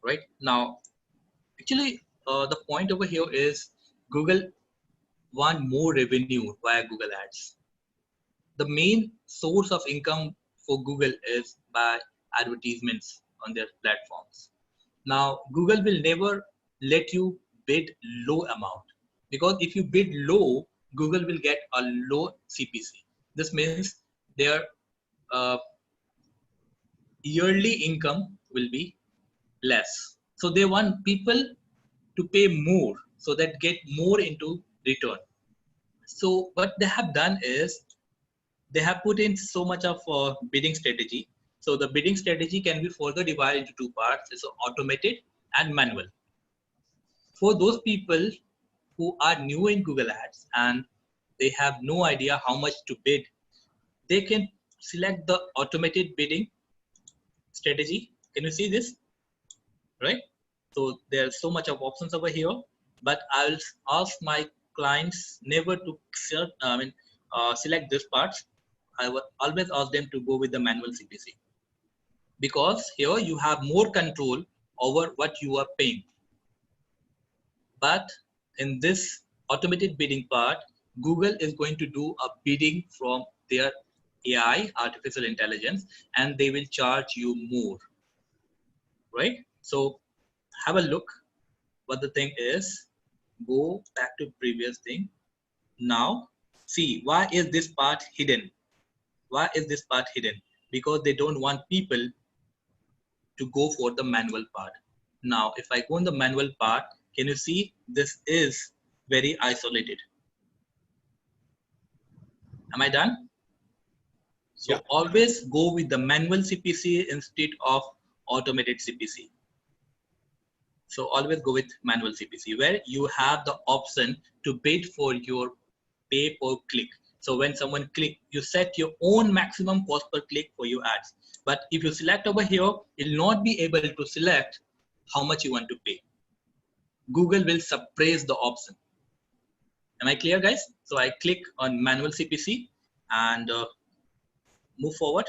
Right now, actually, the point over here is Google want more revenue via Google Ads. The main source of income for Google is by advertisements on their platforms. Now, Google will never let you bid low amount, because if you bid low, Google will get a low CPC. This means their uh, yearly income will be less. So they want people to pay more so that get more into return. So what they have done is they have put in so much of bidding strategy. So the bidding strategy can be further divided into two parts: so automated and manual. For those people who are new in Google Ads and they have no idea how much to bid, they can select the automated bidding strategy. Can you see this? Right? So there's so much of options over here, but I'll ask my clients never to select this part. I will always ask them to go with the manual CPC, because here you have more control over what you are paying. But in this automated bidding part, Google is going to do a bidding from their AI, artificial intelligence, and they will charge you more, right? So have a look what the thing is. Go back to previous thing. Now see, why is this part hidden? Why is this part hidden? Because they don't want people to go for the manual part. Now if I go in the manual part, can you see this is very isolated? Am I done? So Yeah. always go with the manual CPC instead of automated CPC. So always go with manual CPC, where you have the option to bid for your pay per click. So when someone click, you set your own maximum cost per click for your ads. But if you select over here, you'll not be able to select how much you want to pay. Google will suppress the option. Am I clear, guys? So I click on manual CPC and move forward.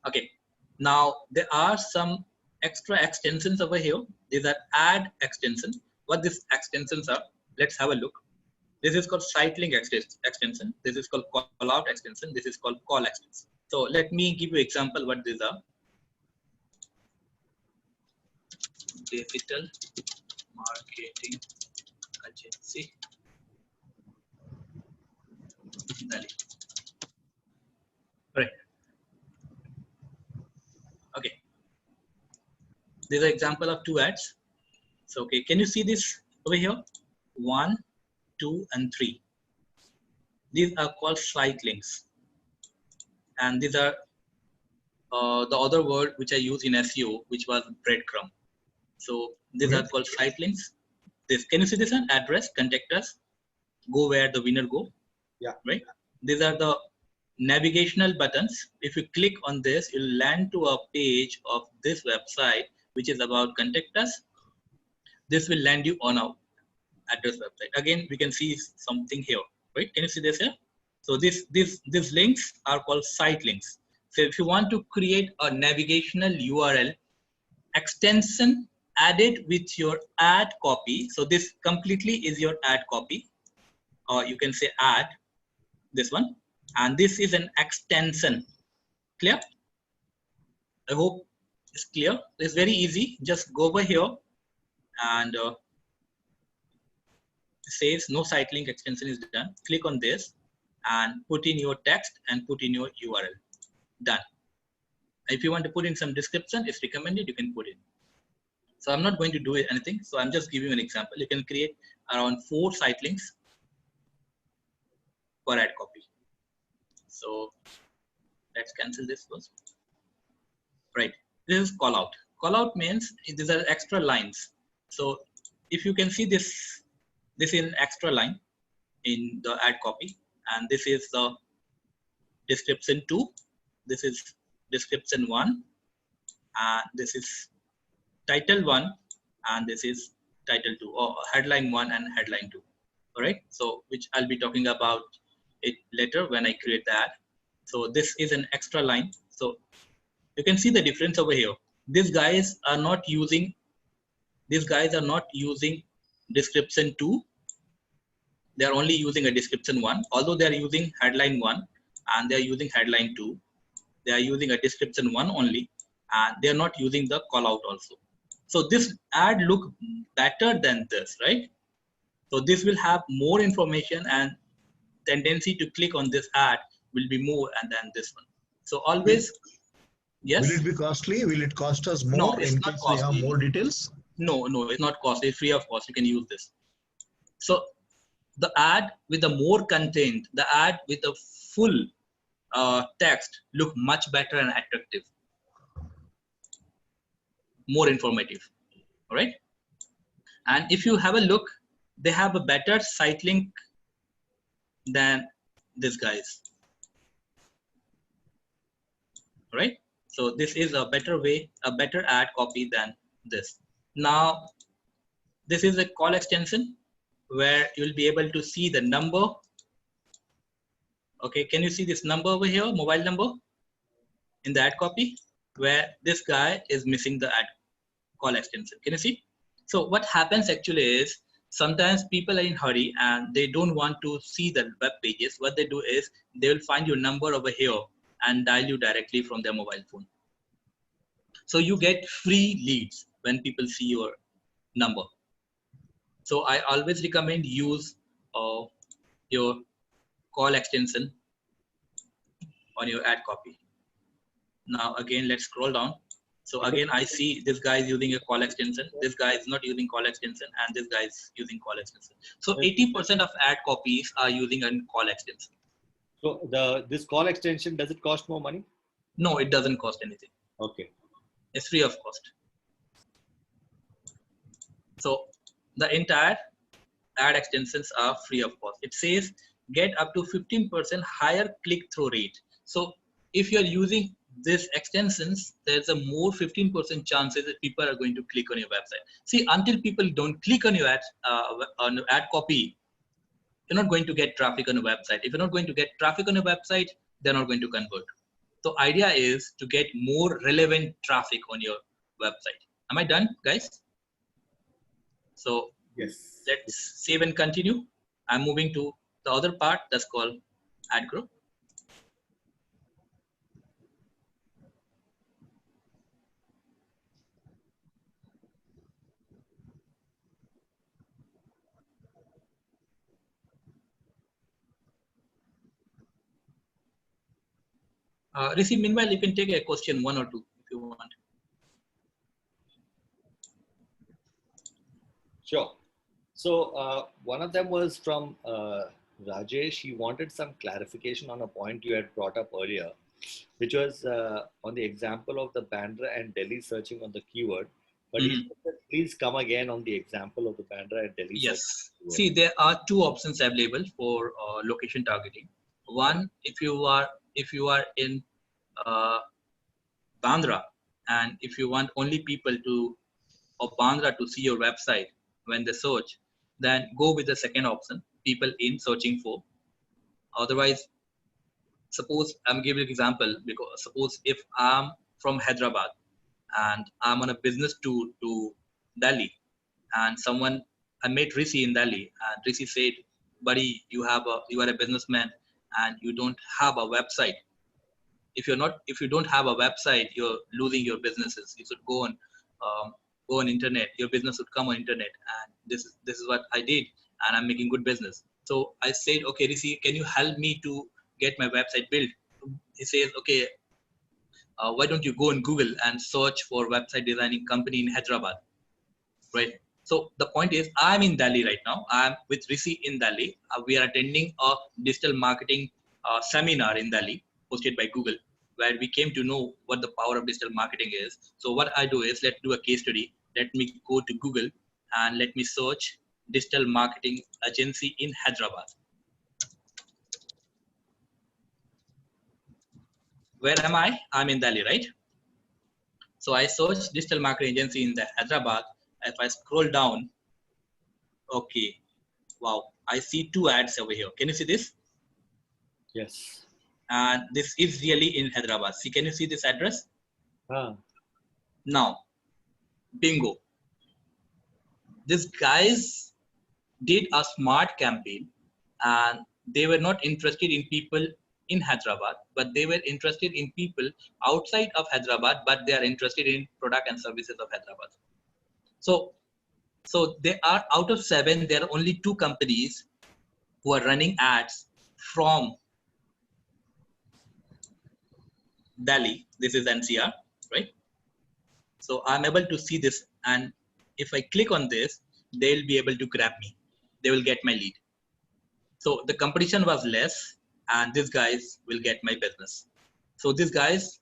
Okay. Now there are some extra extensions over here. These are ad extension. What these extensions are, let's have a look. This is called Sitelink extension. This is called call out extension. This is called call extension. So let me give you example what these are. Digital marketing agency. Right. Okay. These are example of two ads. So okay, can you see this over here? 1, 2, and 3. These are called Sitelinks, and these are the other word which I use in SEO, which was breadcrumb. So these are called Sitelinks. This, can you see this one? Address, contact us, go where the winner go. Yeah. Right. These are the navigational buttons. If you click on this, you'll land to a page of this website, which is about contact us. This will land you on our address website. Again, we can see something here. Right? Can you see this here? So these links are called site links. So if you want to create a navigational URL extension added with your ad copy, so this completely is your ad copy, or you can say ad, this one, and this is an extension. Clear? I hope it's clear. It's very easy. Just go over here and it says no site link extension is done. Click on this and put in your text and put in your URL. Done. If you want to put in some description, it's recommended, you can put in. So I'm not going to do anything. So I'm just giving you an example. You can create around 4 site links per ad copy. So let's cancel this first. Right. This is call out. Call out means these are extra lines. So if you can see this is an extra line in the ad copy, and this is the description 2. This is description 1, and this is title 1, and this is title 2, or headline 1 and headline 2. All right. So which I'll be talking about it later when I create the ad. So this is an extra line. So you can see the difference over here. These guys are not using description 2. They are only using a description 1, although they are using headline 1 and they are using headline 2. They are using a description 1 only, and they are not using the call out also. So this ad look better than this, right? So this will have more information, and tendency to click on this ad will be more than this one. So always, Will yes. it be costly? Will it cost us No, more it's in not case we have costly. more details? No, it's not costly. It's free of cost. You can use this. So the ad with the more content, the ad with the full text look much better and attractive, more informative. All right. And if you have a look, they have a better site link than this guys. All right. So this is a better way, a better ad copy than this. Now, this is a call extension where you'll be able to see the number. Okay, can you see this number over here, mobile number in the ad copy, where this guy is missing the ad call extension? Can you see? So what happens actually is sometimes people are in hurry and they don't want to see the web pages. What they do is they will find your number over here and dial you directly from their mobile phone. So you get free leads when people see your number. So I always recommend use your call extension on your ad copy. Now again, let's scroll down. So again, I see this guy is using a call extension. This guy is not using call extension, and this guy is using call extension. So 80% of ad copies are using a call extension. So this call extension, does it cost more money? No, it doesn't cost anything. Okay. It's free of cost. So the entire ad extensions are free of cost. It says get up to 15% higher click-through rate. So if you're using these extensions, there's a more 15% chances that people are going to click on your website. See, until people don't click on your ad copy, you're not going to get traffic on a website. If you're not going to get traffic on a website, they're not going to convert. So idea is to get more relevant traffic on your website. Am I done, guys? So yes, let's save and continue. I'm moving to the other part that's called ad group. Rishi, meanwhile, you can take a question, one or two, if you want. Sure. So one of them was from Rajesh. He wanted some clarification on a point you had brought up earlier, which was on the example of the Bandra and Delhi searching on the keyword. But he said, please come again on the example of the Bandra and Delhi Yes. searching. See, there are two options available for location targeting. One, if you are in Bandra, and if you want only people of Bandra to see your website when they search, then go with the second option, people in searching for. Otherwise, suppose I'm giving an example, because suppose if I'm from Hyderabad and I'm on a business tour to Delhi, and I met Rishi in Delhi, and Rishi said, buddy, you are a businessman and you don't have a website. If you don't have a website, you're losing your businesses. You should go on internet. Your business would come on internet, and this is what I did, and I'm making good business. So I said, okay, Rishi, can you help me to get my website built? He says, okay, why don't you go on Google and search for website designing company in Hyderabad, right? So the point is, I'm in Delhi right now. I'm with Rishi in Delhi. We are attending a digital marketing seminar in Delhi, hosted by Google, where we came to know what the power of digital marketing is. So what I do is, let's do a case study. Let me go to Google and let me search digital marketing agency in Hyderabad. Where am I? I'm in Delhi, right? So I search digital marketing agency in the Hyderabad. If I scroll down, okay, wow, I see two ads over here. Can you see this? Yes. And this is really in Hyderabad. See, can you see this address? Now, bingo. These guys did a smart campaign, and they were not interested in people in Hyderabad, but they were interested in people outside of Hyderabad, but they are interested in product and services of Hyderabad. So So there are out of 7, there are only 2 companies who are running ads from Delhi. This is NCR, right? So I'm able to see this, and if I click on this, they'll be able to grab me. They will get my lead. So the competition was less, and these guys will get my business. So these guys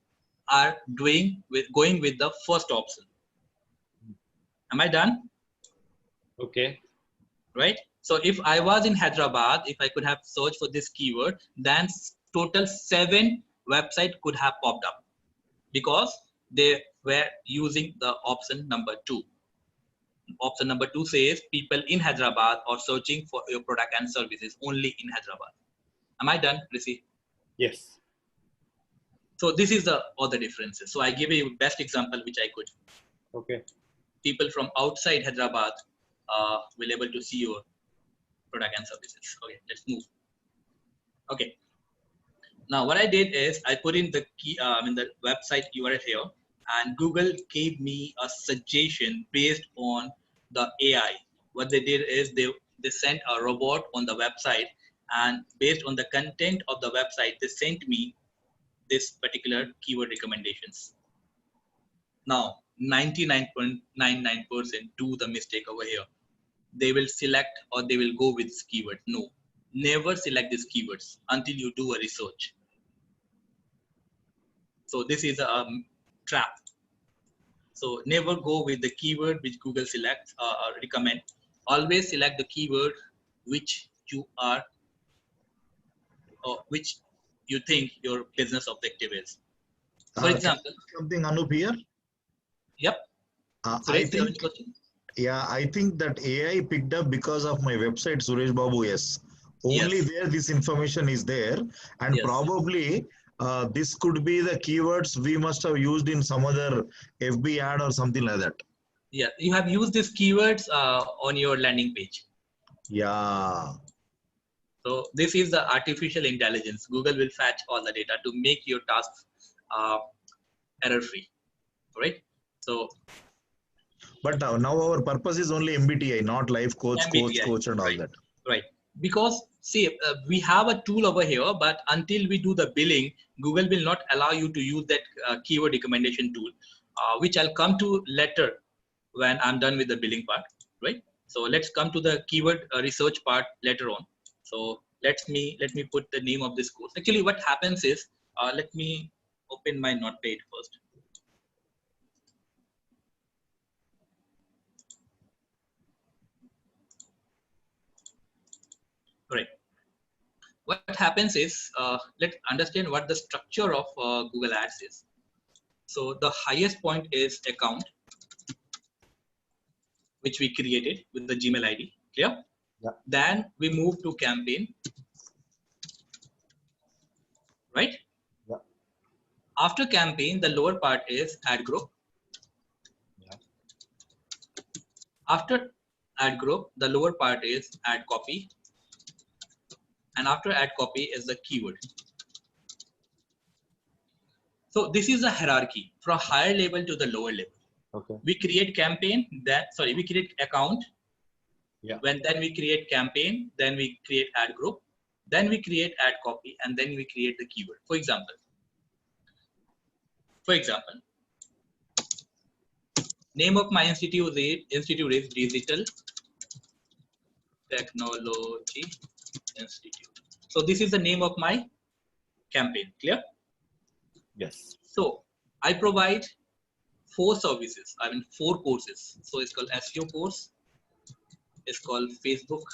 are going with the first option. Am I done? Okay. Right? So if I was in Hyderabad, if I could have searched for this keyword, then total 7 websites could have popped up because they were using the option number 2. Option number 2 says people in Hyderabad are searching for your product and services only in Hyderabad. Am I done, Rishi? Yes. So this is the other differences. So I give you best example which I could. Okay. People from outside Hyderabad will able to see your product and services. Okay, let's move. Okay. Now what I did is I put in the key, the website URL here, and Google gave me a suggestion based on the AI. What they did is they sent a robot on the website, and based on the content of the website, they sent me this particular keyword recommendations. Now 99.99% do the mistake over here. They will select or they will go with this keyword. No, never select these keywords until you do a research. So this is a trap. So never go with the keyword which Google selects or recommend. Always select the keyword which you are or which you think your business objective is. For example, something Anup here. Yep. I Suresh, do you have think, any question? yeah, I think that AI picked up because of my website, Suresh Babu. Yes, only Yes. there this information is there, and Yes. probably this could be the keywords we must have used in some other FB ad or something like that. Yeah, you have used these keywords on your landing page. Yeah. So this is the artificial intelligence. Google will fetch all the data to make your tasks error-free, right? So But now our purpose is only MBTI, not life coach, MBTI, and all right? that. Right. Because see, we have a tool over here, but until we do the billing, Google will not allow you to use that keyword recommendation tool, which I'll come to later when I'm done with the billing part, right? So let's come to the keyword research part later on. So let me put the name of this course. Actually, what happens is, let me open my notepad first. Right. What happens is, let's understand what the structure of Google Ads is. So the highest point is account, which we created with the Gmail ID. Clear? Yeah. Then we move to campaign, right? Yeah. After campaign, the lower part is ad group. Yeah. After ad group, the lower part is ad copy. And after ad copy is the keyword. So this is a hierarchy from higher level to the lower level. Okay. We create campaign, we create account. Yeah. Then we create campaign, then we create ad group, then we create ad copy, and then we create the keyword. For example, name of my institute is Digital Technology Institute. So this is the name of my campaign. Clear? Yes. So I provide 4 services. 4 courses. So it's called SEO course. It's called Facebook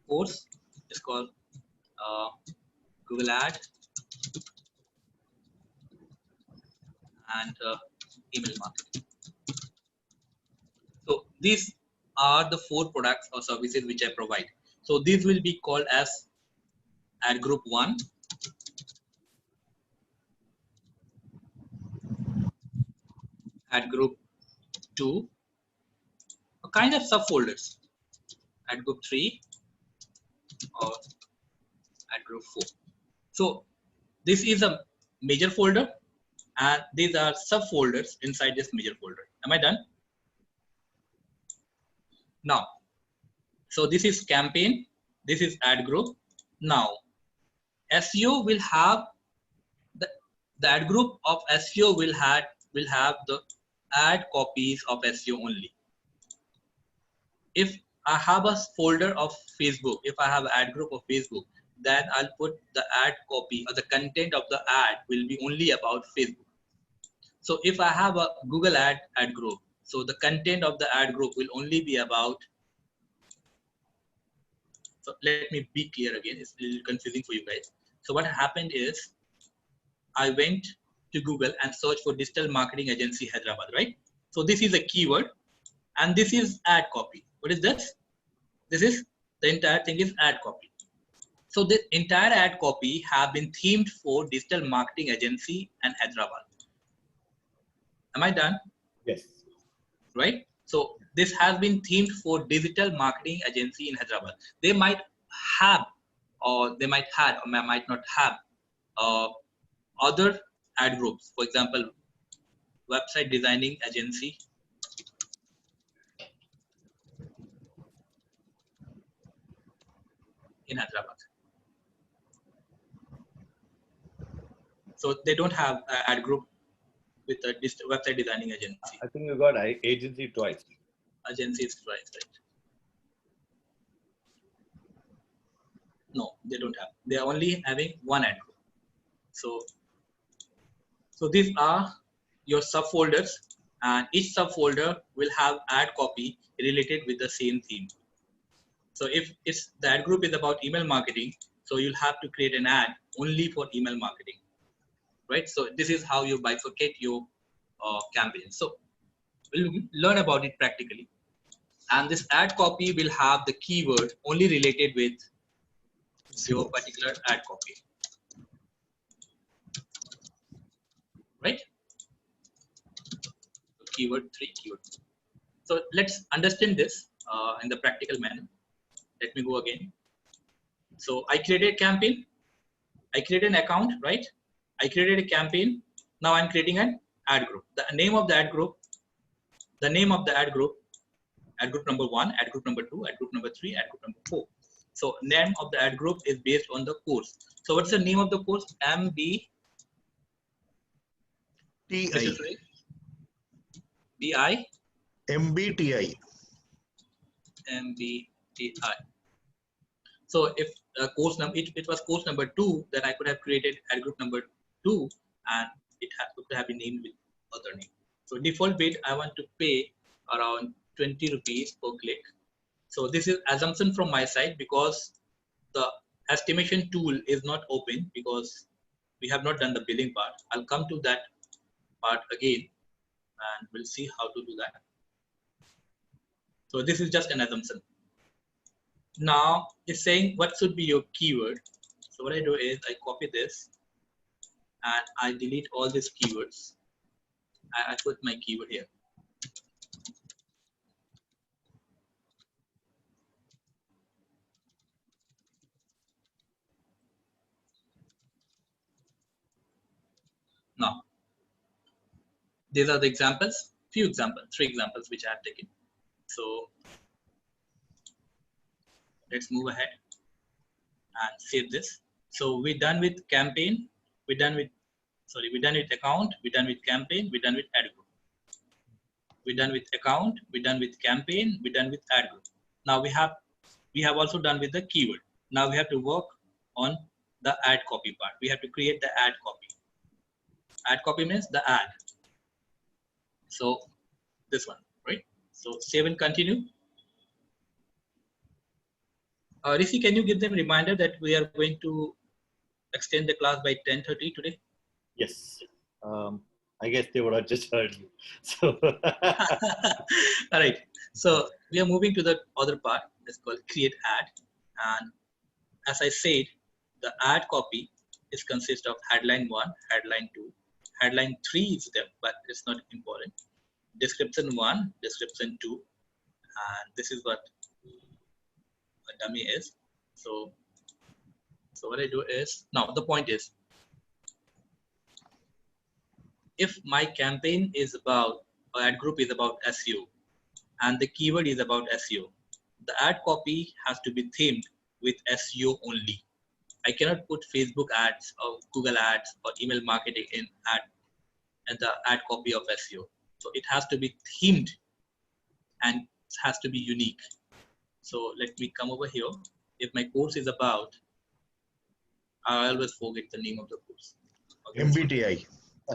course. It's called Google Ad and email marketing. So these are the 4 products or services which I provide. So these will be called as ad group 1, ad group 2, a kind of subfolders, ad group 3 or ad group 4. So this is a major folder and these are subfolders inside this major folder. Am I done? Now, so this is campaign, this is ad group. Now, SEO will have the ad group of SEO will have the ad copies of SEO only. If I have a folder of Facebook, if I have an ad group of Facebook, then I'll put the ad copy or the content of the ad will be only about Facebook. So if I have a Google ad group, so the content of the ad group will only be about. So let me be clear again, it's a little confusing for you guys. So what happened is I went to Google and searched for digital marketing agency Hyderabad, right? So this is a keyword and this is ad copy. What is this? This is the entire thing is ad copy. So the entire ad copy have been themed for digital marketing agency and Hyderabad. Am I done? Yes. Right? So this has been themed for digital marketing agency in Hyderabad. They might have, or they might have, or might not have other ad groups. For example, website designing agency in Hyderabad. So they don't have an ad group with a website designing agency. I think you got agency twice. Agency is twice, right? No, they don't have. They are only having one ad group. So these are your subfolders, and each subfolder will have ad copy related with the same theme. So if the ad group is about email marketing, so you'll have to create an ad only for email marketing, right? So this is how you bifurcate your campaign. So we'll learn about it practically. And this ad copy will have the keyword only related with your particular ad copy, right? Keyword 3, keyword 2. So let's understand this in the practical manner. Let me go again. So I created a campaign. I created an account, right? I created a campaign. Now I'm creating an ad group. The name of the ad group, ad group number 1, ad group number 2, ad group number 3, ad group number 4. So name of the ad group is based on the course. So what's the name of the course? MBTI. BI. MBTI. MBTI. So if course number it was course number 2, then I could have created ad group number 2 and it could have been named with other name. So default bid I want to pay around 20 rupees per click. So this is assumption from my side because the estimation tool is not open because we have not done the billing part. I'll come to that part again and we'll see how to do that. So this is just an assumption. Now it's saying what should be your keyword. So what I do is I copy this and I delete all these keywords. I put my keyword here. Now these are the examples, few examples, 3 examples which I have taken. So let's move ahead and save this. So we're done with campaign, we're done with account, we're done with campaign, we're done with ad group. We're done with account, we're done with campaign, we're done with ad group. Now we have also done with the keyword. Now we have to work on the ad copy part. We have to create the ad copy. Ad copy means the ad. So this one, right? So save and continue. Rishi, can you give them a reminder that we are going to extend the class by 10:30 today? Yes. I guess they would have just heard you. So all right. So we are moving to the other part. It's called create ad. And as I said, the ad copy is consist of headline 1, headline 2, headline 3 is there, but it's not important. Description 1, description 2, and this is what a dummy is. So what I do is, now the point is, if my campaign is about, or ad group is about SEO, and the keyword is about SEO. The ad copy has to be themed with SEO only. I cannot put Facebook ads or Google ads or email marketing in the ad copy of SEO. So it has to be themed and it has to be unique. So let me come over here. If my course is about, I always forget the name of the course. Okay. MBTI.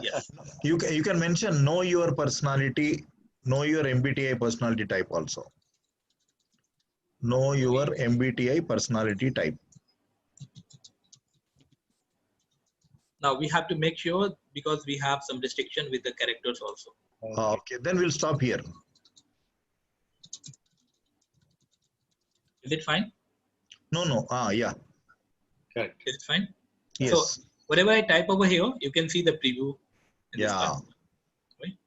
Yes. You can mention know your personality, know your MBTI personality type also. Know your MBTI personality type. Now we have to make sure, because we have some restriction with the characters also. Okay, then we'll stop here. Is it fine? No. Yeah. Correct. Is it fine? Yes. So whatever I type over here, you can see the preview. In this Yeah. part, right?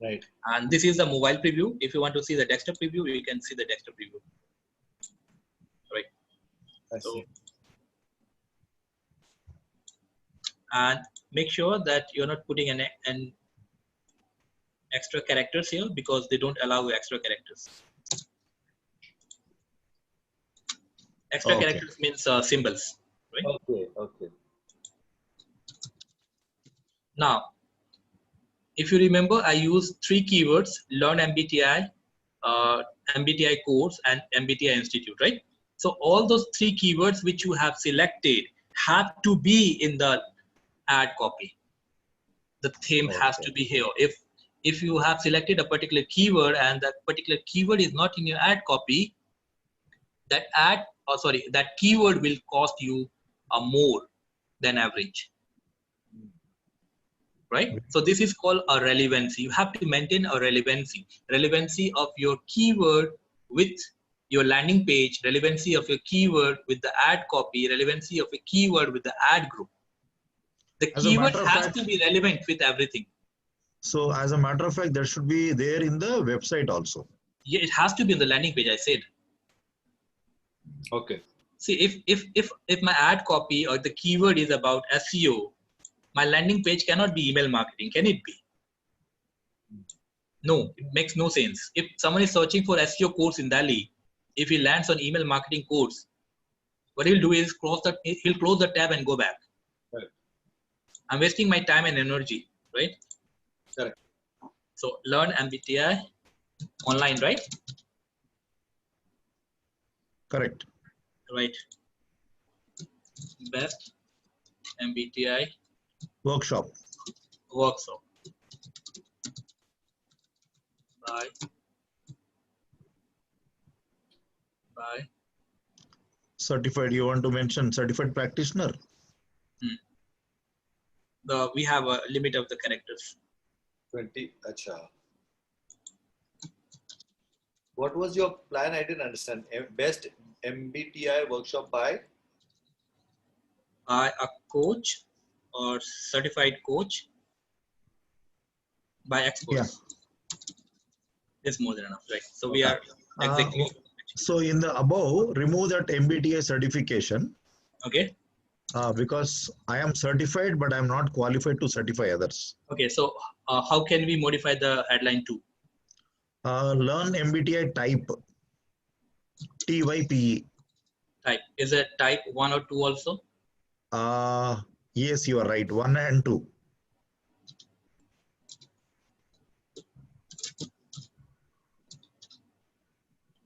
Right. And this is the mobile preview. If you want to see the desktop preview, you can see the desktop preview. Right. I So, see. and make sure that you're not putting an extra characters here, because they don't allow extra characters. Extra Okay. characters means symbols, right? Okay. Okay. Now, if you remember, I used 3 keywords: learn MBTI, MBTI course, and MBTI Institute, right? So all those 3 keywords which you have selected have to be in the ad copy. The theme has to be here. If you have selected a particular keyword and that particular keyword is not in your ad copy, that keyword will cost you more than average. Right? So this is called a relevancy. You have to maintain a relevancy of your keyword with your landing page, relevancy of your keyword with the ad copy, relevancy of a keyword with the ad group. The As a keyword matter of has fact, to be relevant with everything. so as a matter of fact, that should be there in the website also. Yeah, it has to be on the landing page, I said. Okay. See, if my ad copy or the keyword is about SEO, my landing page cannot be email marketing, can it be? No, it makes no sense. If someone is searching for SEO course in Delhi, if he lands on email marketing course, what he'll do is he'll close the tab and go back. Right. I'm wasting my time and energy, right? Correct. So learn MBTI online, right? Correct. Right. Best MBTI Workshop. workshop. Bye. Certified. You want to mention certified practitioner? We have a limit of the characters. 20. Acha. What was your plan? I didn't understand. Best MBTI workshop by? By a coach or certified coach by experts. Yeah. Is more than enough, right? So we are exactly. So in the above, remove that MBTI certification. Okay. Because I am certified, but I am not qualified to certify others. Okay. So how can we modify the headline to? Learn MBTI type. TYPE. Type. Is it type 1 or 2 also? Yes, you are right. 1 and 2.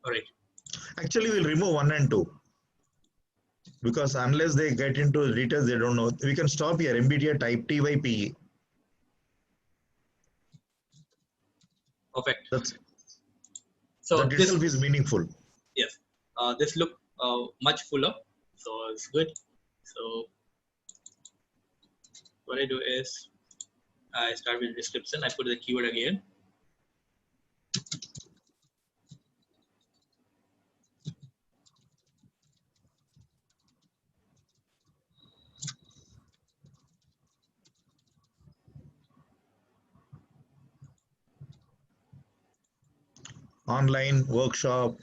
All right. Actually, we'll remove 1 and 2. Because unless they get into details, they don't know. We can stop here. MBTI type TYPE. Perfect. So that itself is meaningful. Yes. This look much fuller. So it's good. So what I do is I start with description. I put the keyword again. Online workshop.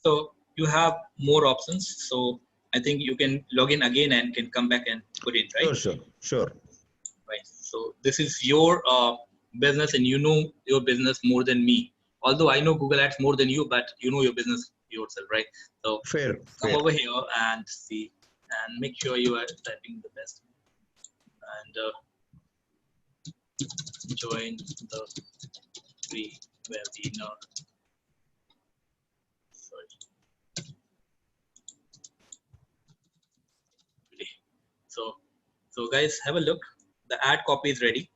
So you have more options. So I think you can log in again and can come back and put it, right? Sure. Right. So this is your business, and you know your business more than me. Although I know Google Ads more than you, but you know your business yourself, right? So Fair. come over here and see, and make sure you are typing the best, and join the free webinar. Sorry. So guys, have a look. The ad copy is ready,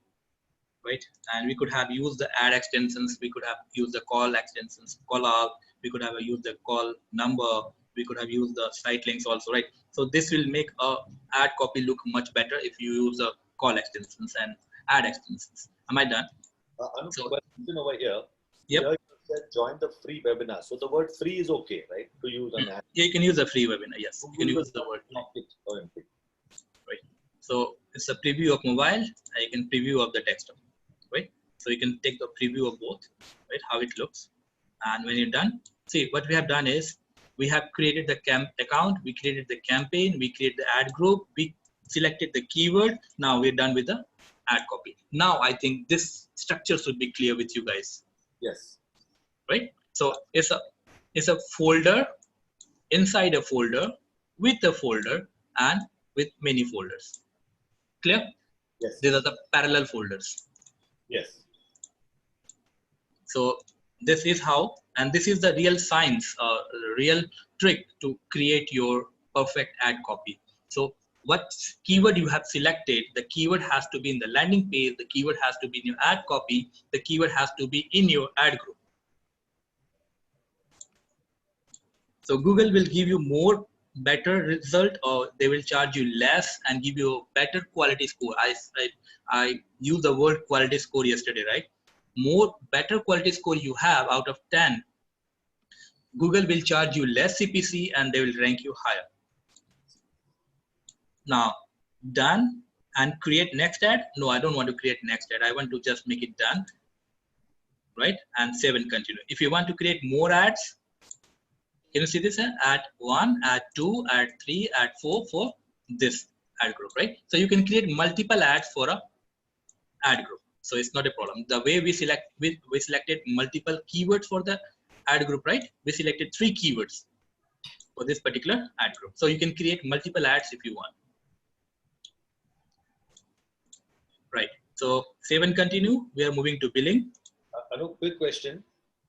right? And we could have used the ad extensions. We could have used the call extensions, call out. We could have used the call number. We could have used the site links also, right? So this will make a ad copy look much better if you use the call extensions and ad extensions. Am I done? So, question over here. Yep. Here you said join the free webinar. So the word free is okay, right? To use an ad. Yeah, you can use a free webinar. Yes, you can use the word. Right. So it's a preview of mobile, and you can preview of the desktop, right? So you can take the preview of both, right? How it looks, and when you're done, see what we have done is we have created the account, we created the campaign, we created the ad group, we selected the keyword. Now we're done with the ad copy. Now I think this structure should be clear with you guys. Yes. Right. So it's a folder inside a folder with a folder and with many folders. Clear? Yes. These are the parallel folders. Yes. So this is how, and this is the real science, real trick to create your perfect ad copy. So what keyword you have selected, the keyword has to be in the landing page, the keyword has to be in your ad copy, the keyword has to be in your ad group. So Google will give you more better result, or they will charge you less and give you a better quality score. I used the word quality score yesterday, right? Better quality score you have out of 10, Google will charge you less CPC and they will rank you higher. Now, done and create next ad. No, I don't want to create next ad. I want to just make it done, right? And save and continue. If you want to create more ads, can you see this? Add 1, add 2, add 3, add 4 for this ad group, right? So you can create multiple ads for a ad group. So it's not a problem. The way we selected multiple keywords for the ad group, right? We selected 3 keywords for this particular ad group. So you can create multiple ads if you want. Right. So save and continue. We are moving to billing. Anup, quick question.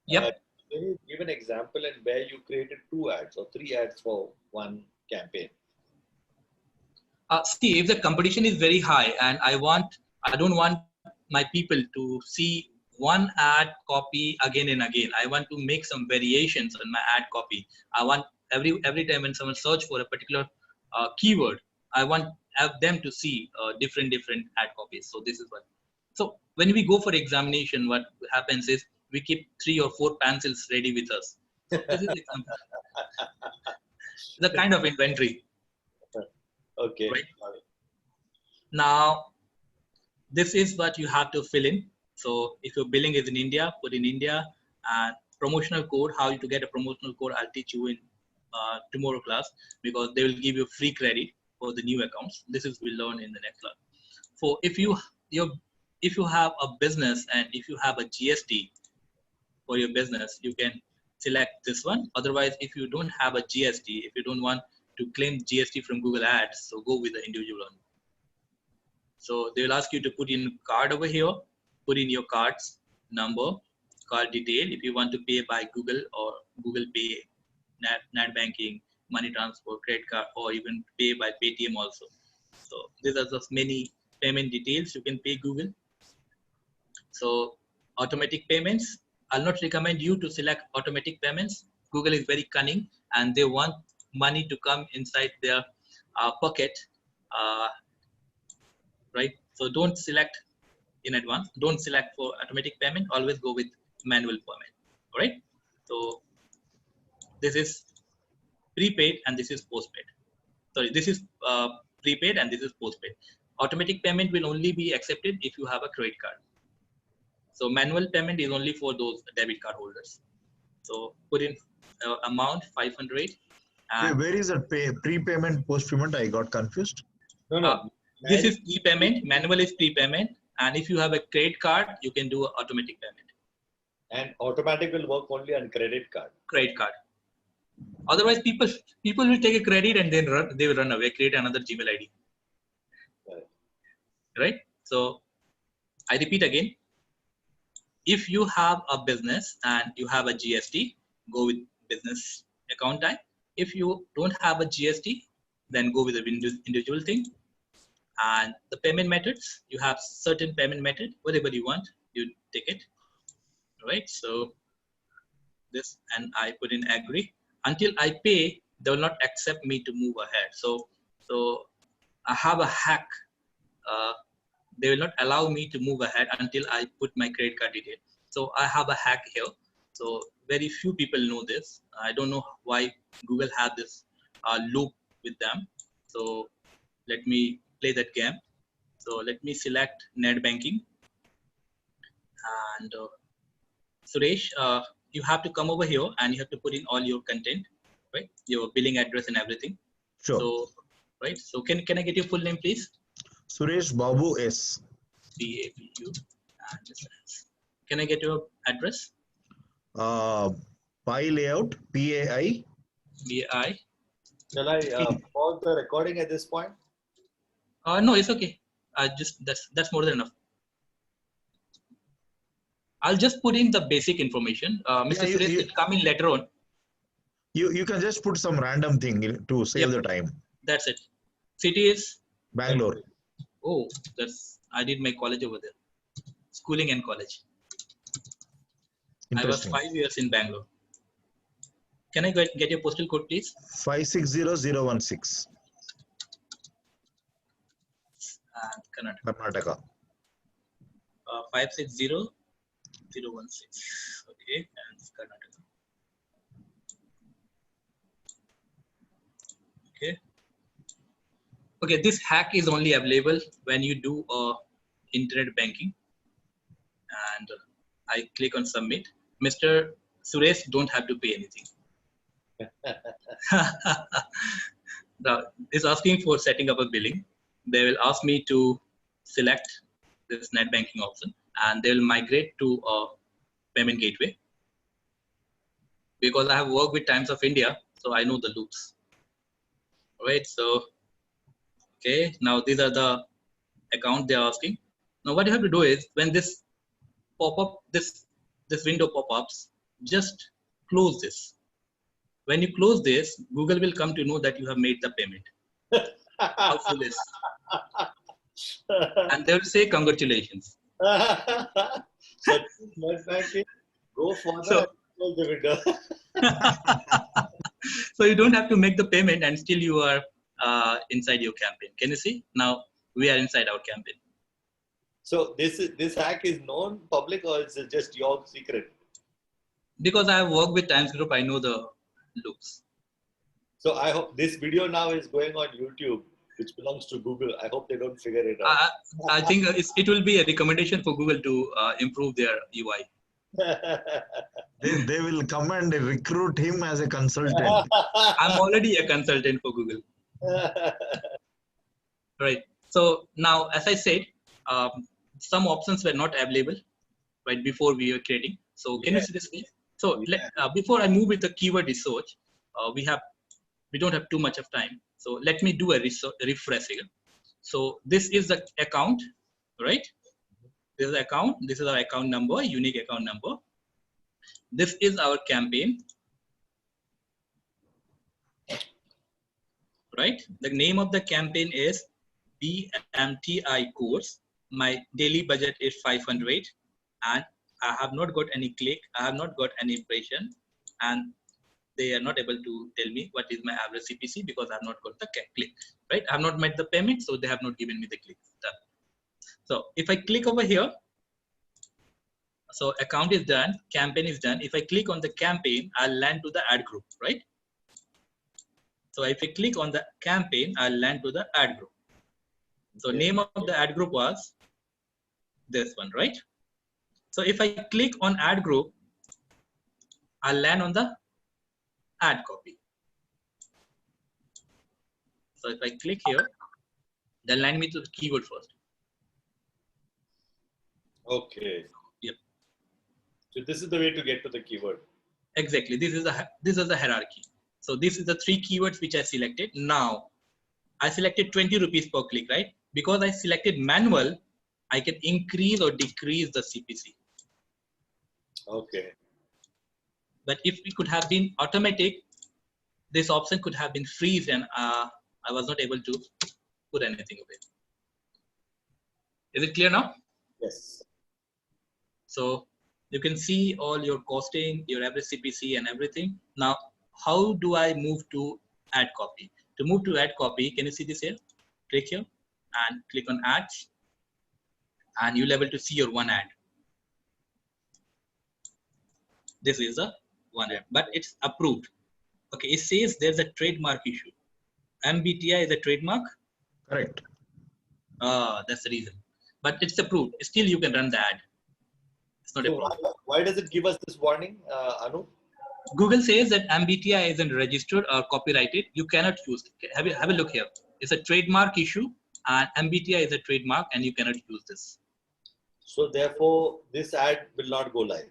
Yep. Can you give an example and where you created 2 ads or 3 ads for one campaign? See, if the competition is very high and I don't want my people to see one ad copy again and again. I want to make some variations on my ad copy. I want every time when someone search for a particular keyword, I want them to see different ad copies. So this is what. So when we go for examination, what happens is we keep 3 or 4 pencils ready with us. So this is the kind of inventory. Okay. Right? Now, this is what you have to fill in. So if your billing is in India, put in India, and promotional code, how to get a promotional code, I'll teach you in tomorrow class, because they will give you free credit for the new accounts. This is we'll learn in the next class. So if you have a business and if you have a GST for your business, you can select this one. Otherwise, if you don't have a GST, if you don't want to claim GST from Google Ads, so go with the individual one. So they will ask you to put in card over here, put in your card's number, card detail. If you want to pay by Google or Google Pay, net banking, money transfer, credit card, or even pay by Paytm also. So these are just many payment details you can pay Google. So automatic payments, I'll not recommend you to select automatic payments. Google is very cunning and they want money to come inside their pocket. Right? So don't select in advance. Don't select for automatic payment. Always go with manual payment. All right? So this is prepaid and this is postpaid. Sorry, this is prepaid and this is postpaid. Automatic payment will only be accepted if you have a credit card. So manual payment is only for those debit card holders. So put in amount 500. And where is that prepayment, postpayment? I got confused. No. This is prepayment. Manual is prepayment, and if you have a credit card, you can do automatic payment. And automatic will work only on credit card. Credit card. Otherwise, people will take a credit and then they will run away, create another Gmail ID. Right? So I repeat again. If you have a business and you have a GST, go with business account type. If you don't have a GST, then go with the individual thing. And the payment methods, you have certain payment method, whatever you want, you take it. Right? So this, and I put in agree. Until I pay, they will not accept me to move ahead. So I have a hack. They will not allow me to move ahead until I put my credit card detail. So I have a hack here. So very few people know this. I don't know why Google had this loop with them. So let me play that game. So let me select net banking. And Suresh, you have to come over here and you have to put in all your content, right? Your billing address and everything. Sure. So, right. So can I get your full name, please? Suresh Babu S. Babu. Can I get your address? Pi layout, PAI. BI. Shall I pause the recording at this point? No, it's okay. That's more than enough. I'll just put in the basic information. Mr. Suresh will come in later on. You can just put some random thing to save the time. That's it. City is Bangalore. Oh, I did my college over there. Schooling and college. I was 5 years in Bangalore. Can I get your postal code, please? 560016. Karnataka. 560016. Okay, and Karnataka. Okay. Okay, this hack is only available when you do internet banking. And I click on submit. Mr. Suresh don't have to pay anything. Now, it's asking for setting up a billing. They will ask me to select this net banking option and they will migrate to a payment gateway. Because I have worked with Times of India, so I know the loops. Right, so, okay, now these are the account they're asking. Now what you have to do is when this pop-up, this window pop-ups, just close this. When you close this, Google will come to know that you have made the payment. How foolish. And they will say congratulations. So net banking, go further and close the window. So you don't have to make the payment and still you are inside your campaign. Can you see? Now we are inside our campaign. So this hack is known public or is it just your secret? Because I have worked with Times Group, I know the loops. So I hope this video now is going on YouTube, which belongs to Google. I hope they don't figure it out. I think it will be a recommendation for Google to improve their UI. They will come and recruit him as a consultant. I'm already a consultant for Google. Right. So now, as I said, some options were not available right before we were creating. So can you see this, please? So before I move with the keyword research, we don't have too much of time. So let me do a refresh here. So this is the account, right? This is the account. This is our account number, unique account number. This is our campaign, right? The name of the campaign is BMTI course. My daily budget is 500 and I have not got any click. I have not got any impression and they are not able to tell me what is my average CPC because I have not got the click, right? I have not met the payment, so they have not given me the click. Done. So if I click over here, so account is done, campaign is done. If I click on the campaign, I'll land to the ad group, right? So if I click on the campaign, I'll land to the ad group. So name of the ad group was this one, right? So if I click on ad group, I'll land on the ad copy. So if I click here, they'll land me to the keyword first. Okay. Yep. So this is the way to get to the keyword. Exactly. This is the hierarchy. So this is the 3 keywords which I selected. Now I selected 20 rupees per click, right? Because I selected manual, I can increase or decrease the CPC. Okay. But if it could have been automatic, this option could have been freeze, and I was not able to put anything of it. Is it clear now? Yes. So you can see all your costing, your average CPC and everything. Now, how do I move to add copy? To move to add copy, can you see this here? Click here and click on ads, and you'll be able to see your one ad. This is a one ad, but it's approved. Okay, it says there's a trademark issue. MBTI is a trademark. Correct. That's the reason. But it's approved. Still, you can run the ad. It's not a So problem. why does it give us this warning, Anu? Google says that MBTI isn't registered or copyrighted. You cannot use it. Have a look here. It's a trademark issue, and MBTI is a trademark, and you cannot use this. So therefore, this ad will not go live.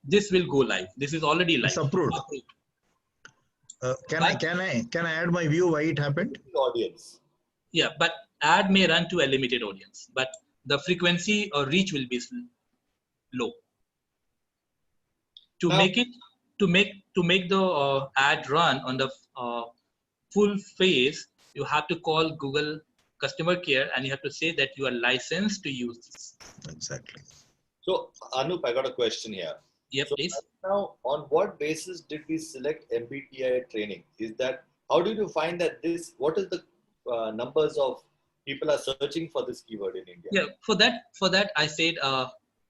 This will go live. This is already live. It's approved. Can I add my view why it happened? The audience. Yeah, but ad may run to a limited audience, but the frequency or reach will be low. To Now, make the ad run on the full phase, you have to call Google customer care and you have to say that you are licensed to use this. Exactly. So Anup, I got a question here. Yep, So please. now, on what basis did we select MBTI training? Is that, how did you find that this, what is the numbers of people are searching for this keyword in India? Yeah, for that I said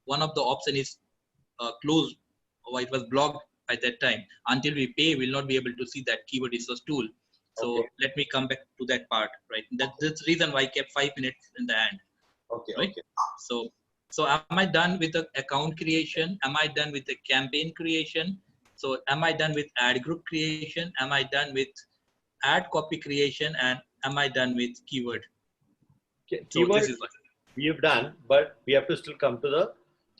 one of the option is closed, or it was blocked at that time. Until we pay, we'll not be able to see that keyword resource tool. So Okay. let me come back to that part, right? That's the reason why I kept 5 minutes in the end. Okay. Right? Okay. So am I done with the account creation? Am I done with the campaign creation? So am I done with ad group creation? Am I done with ad copy creation? And am I done with keyword? So Keyword this is what we have done, but we have to still come to the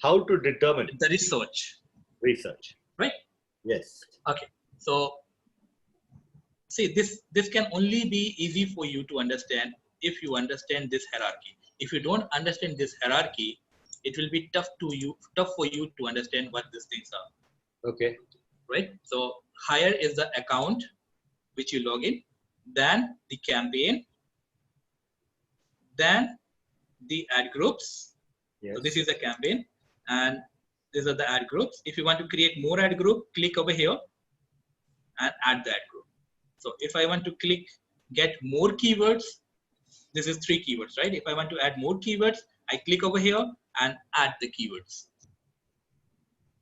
how to determine the research, right? Yes. Okay. So see, this can only be easy for you to understand if you understand this hierarchy. If you don't understand this hierarchy, it will be tough for you to understand what these things are. Okay. Right? So higher is the account which you log in, then the campaign, then the ad groups. Yes. So this is the campaign, and these are the ad groups. If you want to create more ad group, click over here and add the ad group. So if I want to click get more keywords, this is 3 keywords, right? If I want to add more keywords, I click over here and add the keywords.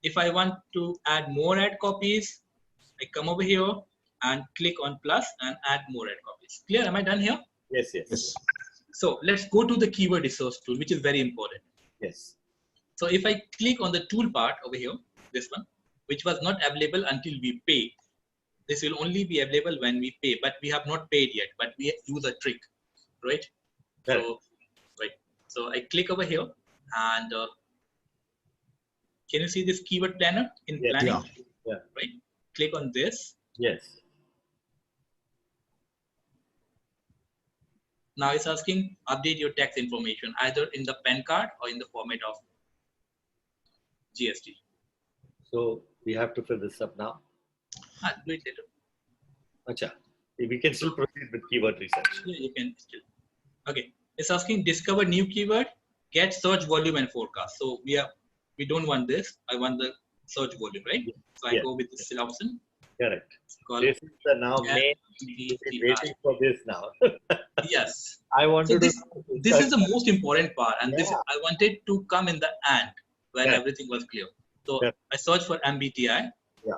If I want to add more ad copies, I come over here and click on plus and add more ad copies. Clear? Am I done here? Yes. Yes. Yes. So let's go to the keyword resource tool, which is very important. Yes. So if I click on the tool part over here, this one, which was not available until we pay. This will only be available when we pay, but we have not paid yet, but we use a trick, right? Correct. So, right. So I click over here and can you see this keyword planner in planning? Yeah. Right. Click on this. Yes. Now it's asking update your tax information either in the PAN card or in the format of GST. So we have to fill this up now. Do it later. Acha. We can still proceed with keyword research. Yeah, you can still. Okay. It's asking discover new keyword, get search volume and forecast. So we don't want this. I want the search volume, right? So I go with this option. Correct. This is the now main waiting for this now. Yes. I want so to this is the most important part, and this is, I wanted to come in the end when everything was clear. So I search for MBTI,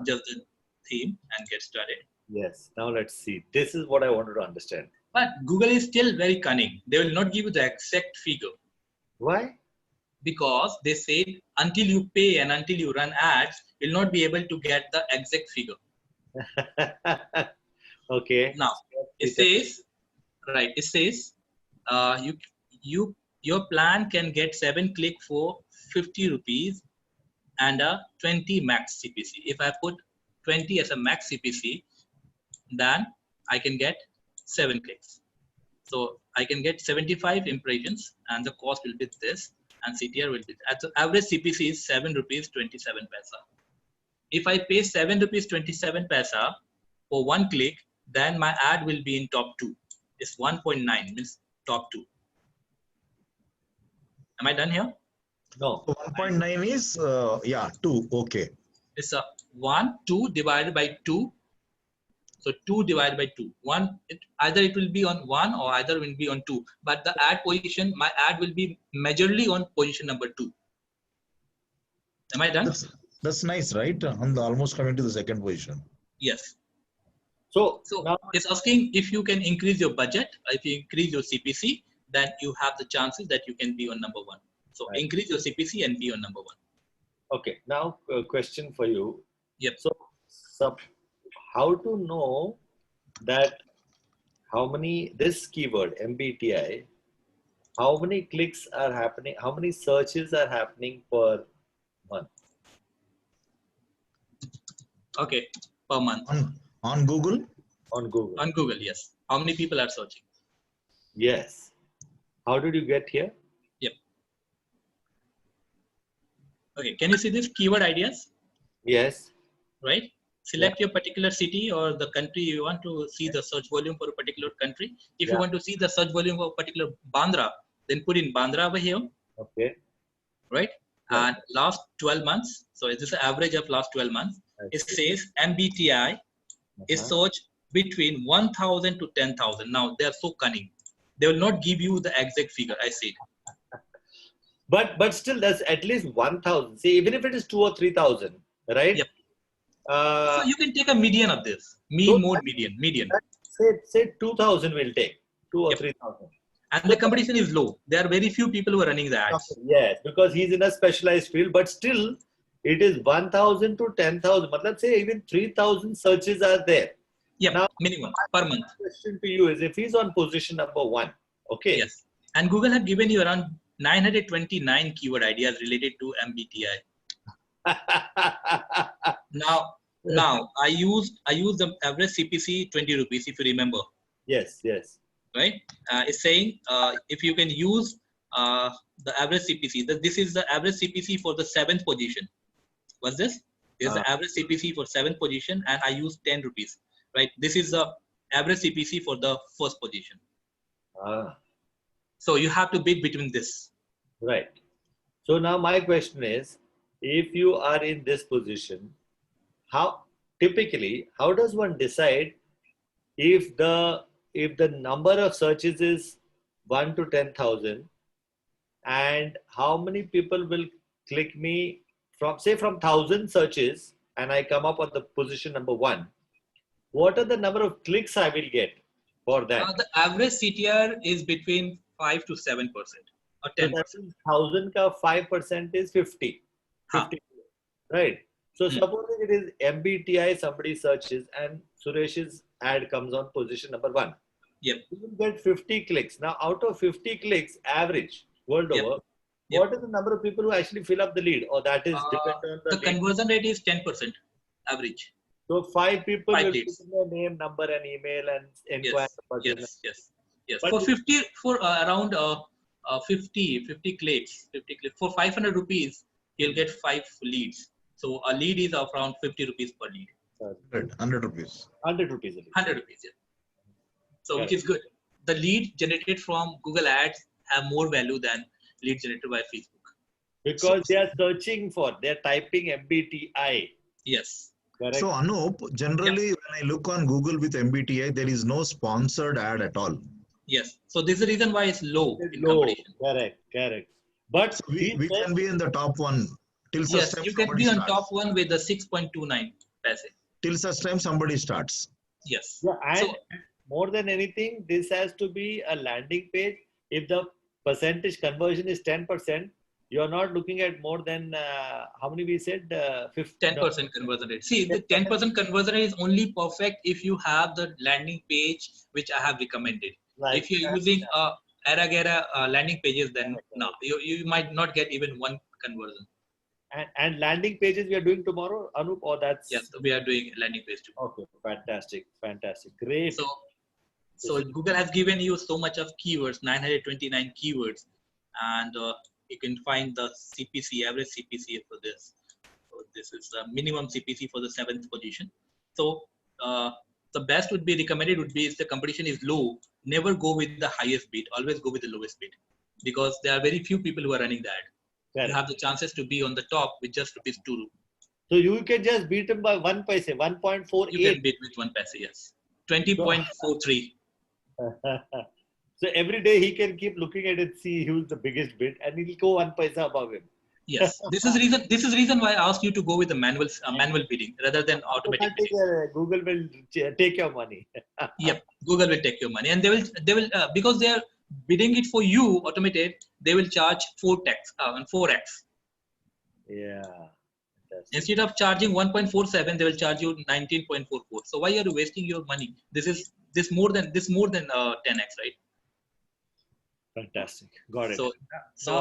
just the theme, and get started. Yes. Now let's see. This is what I wanted to understand. But Google is still very cunning. They will not give you the exact figure. Why? Because they said until you pay and until you run ads, you'll not be able to get the exact figure. Okay. Now it says, right? It says your plan can get 7 clicks for 50 rupees and a 20 max CPC. If I put 20 as a max CPC, then I can get 7 clicks. So I can get 75 impressions, and the cost will be this, and CTR will be at the average CPC is 7 rupees 27 paisa. If I pay 7 rupees 27 paisa for 1 click, then my ad will be in top 2. It's 1.9 means top 2. Am I done here? No. So 1.9 is, yeah, 2. Okay. It's a 1, 2 divided by 2. So 2 divided by 2. Either it will be on 1 or either will be on 2. But the ad position, my ad will be majorly on position number 2. Am I done? That's nice, right? I'm almost coming to the second position. Yes. So now it's asking if you can increase your budget, if you increase your CPC, then you have the chances that you can be on number 1. So right. Increase your CPC and be on number 1. Okay. Now a question for you. Yep. So how to know that how many, this keyword MBTI, how many clicks are happening, how many searches are happening per month? Okay, per month. On Google? On Google. On Google, yes. How many people are searching? Yes. How did you get here? Yep. Okay, can you see this keyword ideas? Yes. Right? Select your particular city or the country you want to see the search volume for a particular country. If you want to see the search volume for a particular Bandra, then put in Bandra over here. Okay. Right? And last 12 months. So this is the average of last 12 months. It says MBTI is searched between 1,000 to 10,000. Now they are so cunning. They will not give you the exact figure. I said. But still, there's at least 1,000. See, even if it is 2,000 or 3,000, right? Yep. So you can take a median of this. Mean, mode, median. Say 2,000 will take 2,000 or 3,000. And the competition is low. There are very few people who are running the ads. Yes, because he's in a specialized field. But still, it is 1,000 to 10,000. But let's say even 3,000 searches are there. Yeah, now, minimum per month. My question to you is, if he's on position number 1, okay? Yes. And Google have given you around 929 keyword ideas related to MBTI. Now I use the average CPC 20 rupees, if you remember. Yes. Right? It's saying if you can use the average CPC. This is the average CPC for the 7th position. What's this? This is the average CPC for 7th position, and I use 10 rupees. Right? This is the average CPC for the 1st position. So you have to bid between this. Right. So now my question is, if you are in this position, how does one decide if the number of searches is 1 to 10,000, and how many people will click me from 1,000 searches and I come up on the position number 1? What are the number of clicks I will get for that? The average CTR is between 5 to 7% or 10%. So 1,000 ka 5% is 50. 50. Right. So supposing it is MBTI, somebody searches and Suresh's ad comes on position number 1. Yep. You will get 50 clicks. Now, out of 50 clicks, average, world over, what is the number of people who actually fill up the lead? Or that is dependent on the conversion rate is 10% average. So 5 people will leads. put in their name, number and email and inquire. Yes. But for around 50 clicks, for 500 rupees, you'll get 5 leads. So a lead is around 50 rupees per lead. 100 rupees. 100 rupees a lead. 100 rupees, yeah. So which is good. The lead generated from Google Ads have more value than lead generated by Facebook. Because they are searching for, they are typing MBTI. Yes. Correct. So Anup, generally when I look on Google with MBTI, there is no sponsored ad at all. Yes. So this is the reason why it's low in competition. Correct. But so we can be in the top 1 till such time you can be on top 1 with the 6.29 paise. Till such time somebody starts. Yes. Yeah, and more than anything, this has to be a landing page. If the percentage conversion is 10%, you're not looking at more than how many we said? 10% conversion rate. See, the 10% conversion rate is only perfect if you have the landing page which I have recommended. Right. If you're using Era landing pages, then no, you might not get even 1 conversion. And landing pages we are doing tomorrow, Anup, or that's... Yes, we are doing landing page too. Okay, fantastic, fantastic, great. So Google has given you so much of keywords, 929 keywords, and you can find the CPC, average CPC for this. So this is the minimum CPC for the 7th position. So the best would be recommended would be if the competition is low, never go with the highest bid, always go with the lowest bid, because there are very few people who are running that. Correct. You have the chances to be on the top with just ₹2. So you can just beat him by 1 paise, 1.48. You can beat with 1 paise, yes. 20.43. So every day he can keep looking at it, see who's the biggest bid, and he'll go 1 paisa above him. Yes, this is reason why I asked you to go with the manual bidding rather than automatic bidding. Google will take your money. Yep, Google will take your money, and they will because they are bidding it for you automated. They will charge 4x. Yeah. Instead of charging 1.47, they will charge you 19.44. So why are you wasting your money? This more than 10x, right? Fantastic. Got it. So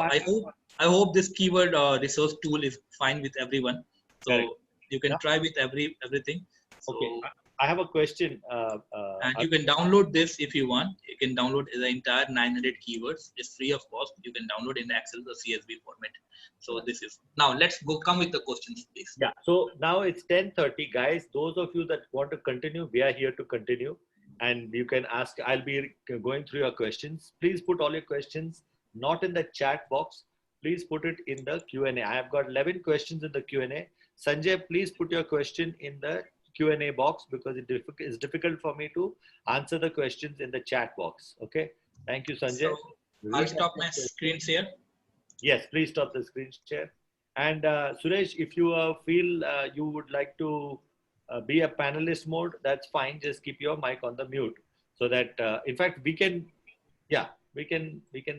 I hope this keyword resource tool is fine with everyone. So correct. You can try with everything. So, okay. I have a question. And you can download this if you want. You can download the entire 900 keywords. It's free of cost. You can download in Excel or CSV format. So this is now. Let's come with the questions, please. Yeah. So now it's 10:30, guys. Those of you that want to continue, we are here to continue. And you can ask, I'll be going through your questions. Please put all your questions, not in the chat box. Please put it in the Q&A. I have got 11 questions in the Q&A. Sanjay, please put your question in the Q&A box because it's difficult for me to answer the questions in the chat box. Okay. Thank you, Sanjay. So I'll stop my screen share. Yes, please stop the screen share. And Suresh, if you feel you would like to be a panelist mode, that's fine. Just keep your mic on the mute so that in fact we can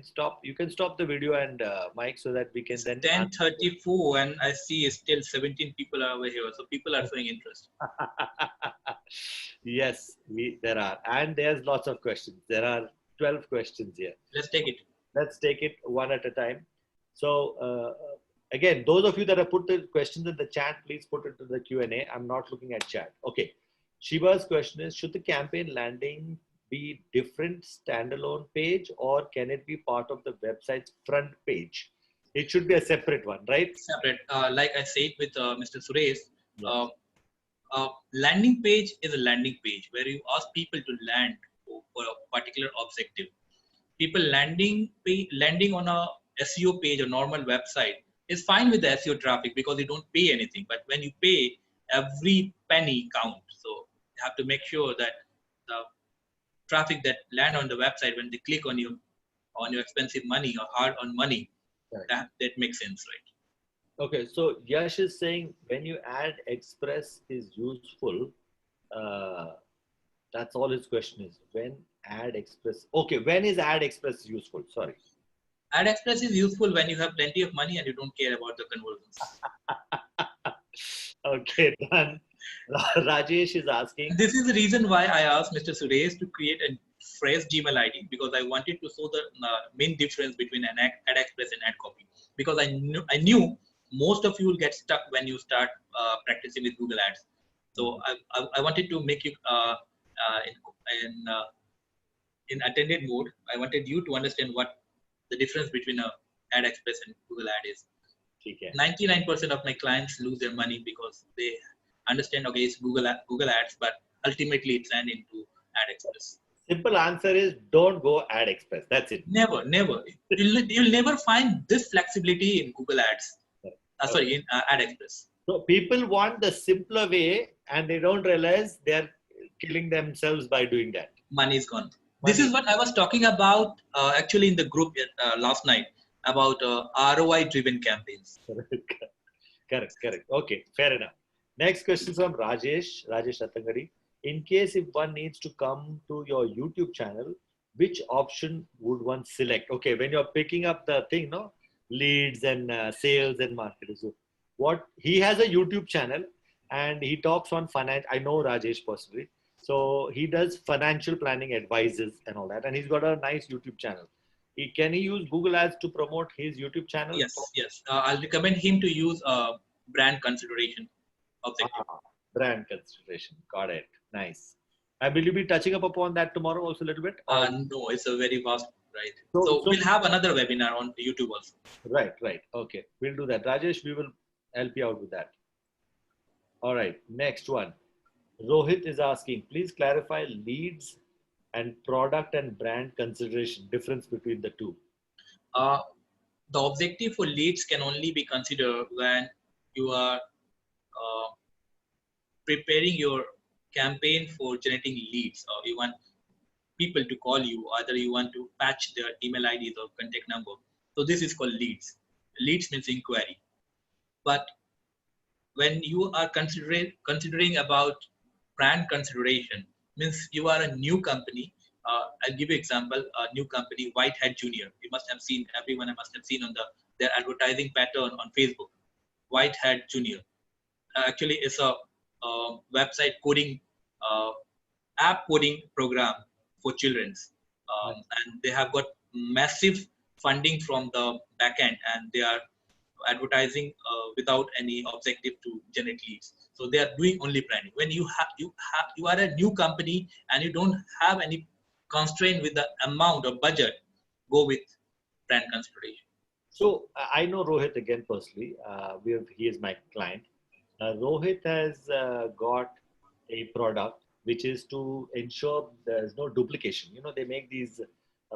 stop. You can stop the video and mic so that we can then 10:34 and I see still 17 people are over here, so people are showing interest. Yes, there are, and there's lots of questions. There are 12 questions here. Let's take it. Let's take it one at a time. So again, those of you that have put the questions in the chat, please put it to the Q&A. I'm not looking at chat. Okay. Shiva's question is, should the campaign landing be different standalone page or can it be part of the website's front page? It should be a separate one, right? Separate. Like I said with Mr. Suresh, landing page is a landing page where you ask people to land for a particular objective. People landing on a SEO page or normal website is fine with the SEO traffic because you don't pay anything. But when you pay, every penny counts. So you have to make sure that the traffic that land on the website, when they click on your expensive money or hard-earned money, right, that makes sense, right? Okay, so Yash is saying when you add express is useful. That's all his question is. When add express? Okay, when is add express useful? Sorry. Ad Express is useful when you have plenty of money and you don't care about the conversions. Okay, done. Rajesh is asking. This is the reason why I asked Mr. Suresh to create a fresh Gmail ID because I wanted to show the main difference between an Ad Express and Ad Copy. Because I knew most of you will get stuck when you start practicing with Google Ads. So I wanted to make you in attended mode. I wanted you to understand what the difference between a Ad Express and Google Ad is. Okay. 99% of my clients lose their money because they understand, okay, it's Google Ads, but ultimately it's turned into Ad Express. Simple answer is don't go Ad Express. That's it. Never. You'll never find this flexibility in Google Ads. Sorry, in Ad Express. So people want the simpler way and they don't realize they're killing themselves by doing that. Money is gone. This is what I was talking about actually in the group last night about ROI-driven campaigns. Correct. Okay, fair enough. Next question from Rajesh Ratangadi. In case if one needs to come to your YouTube channel, which option would one select? Okay, when you're picking up the thing, no, leads and sales and marketing. So what he has a YouTube channel and he talks on finance. I know Rajesh personally. So he does financial planning advices and all that. And he's got a nice YouTube channel. Can he use Google Ads to promote his YouTube channel? Yes. I'll recommend him to use brand consideration objective. Brand consideration. Got it. Nice. Will you be touching up upon that tomorrow also a little bit? No, it's a very vast, right? So So we'll have another webinar on YouTube also. Right. Okay. We'll do that. Rajesh, we will help you out with that. All right. Next one. Rohit is asking, please clarify leads and product and brand consideration, difference between the two. The objective for leads can only be considered when you are preparing your campaign for generating leads, or you want people to call you, either you want to patch their email IDs or contact number. So this is called leads. Leads means inquiry. But when you are considering about brand consideration, means you are a new company. I'll give you example. A new company, Whitehead Junior. You must have seen, everyone must have seen on their advertising pattern on Facebook. Whitehead Junior. Actually, it's a website coding, app coding program for children, and they have got massive funding from the backend, and they are advertising without any objective to generate leads. So they are doing only branding. When you are a new company and you don't have any constraint with the amount of budget, go with brand consideration. So I know Rohit again personally. He is my client. Rohit has got a product which is to ensure there's no duplication. You know, they make these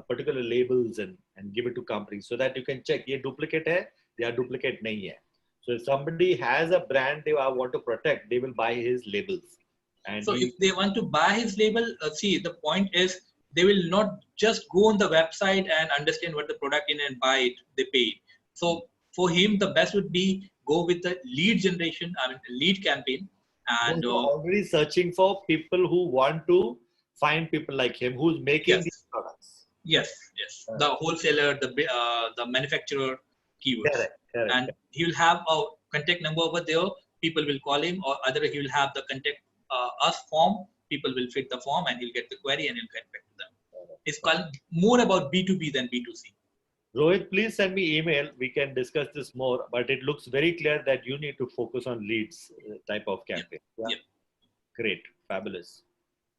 particular labels and give it to companies so that you can check, ye duplicate hai, ya duplicate nahi hai. So if somebody has a brand they want to protect, they will buy his labels. And so if they want to buy his label, see, the point is they will not just go on the website and understand what the product is and buy it, they pay it. So for him, the best would be go with the lead generation, lead campaign. And already searching for people who want to find people like him who's making these products. Yes. The wholesaler, the manufacturer keywords. Correct. And he will have a contact number over there. People will call him, or either he will have the contact us form. People will fit the form and he'll get the query and he'll get back to them. It's called more about B2B than B2C. Rohit, please send me email. We can discuss this more, but it looks very clear that you need to focus on leads type of campaign. Yeah. Great. Fabulous.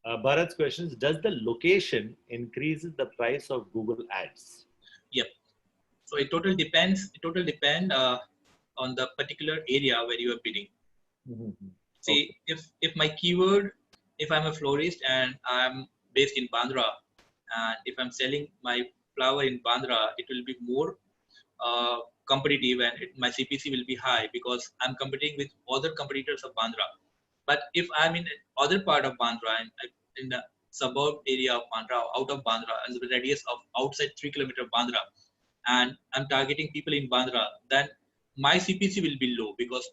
Bharat's questions, does the location increases the price of Google Ads? Yep. So it totally depends. On the particular area where you are bidding. Mm-hmm. See, if my keyword, if I'm a florist and I'm based in Bandra, and if I'm selling my flower in Bandra, it will be more competitive, and my CPC will be high because I'm competing with other competitors of Bandra. But if I'm in other part of Bandra and in the suburb area of Bandra, out of Bandra, and the radius of outside 3 kilometers of Bandra, and I'm targeting people in Bandra, then my CPC will be low because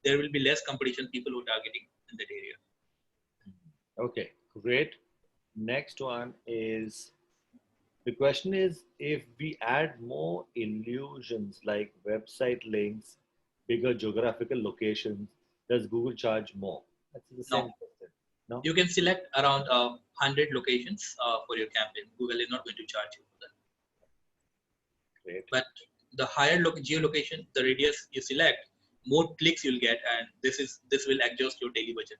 there will be less competition, people who are targeting in that area. Okay, great. Next one is, the question is, if we add more illusions like website links, bigger geographical locations, does Google charge more? That's the same question. No? You can select around 100 locations for your campaign. Google is not going to charge you for that. Great. But the higher geolocation, the radius you select, more clicks you'll get, and this will adjust your daily budget.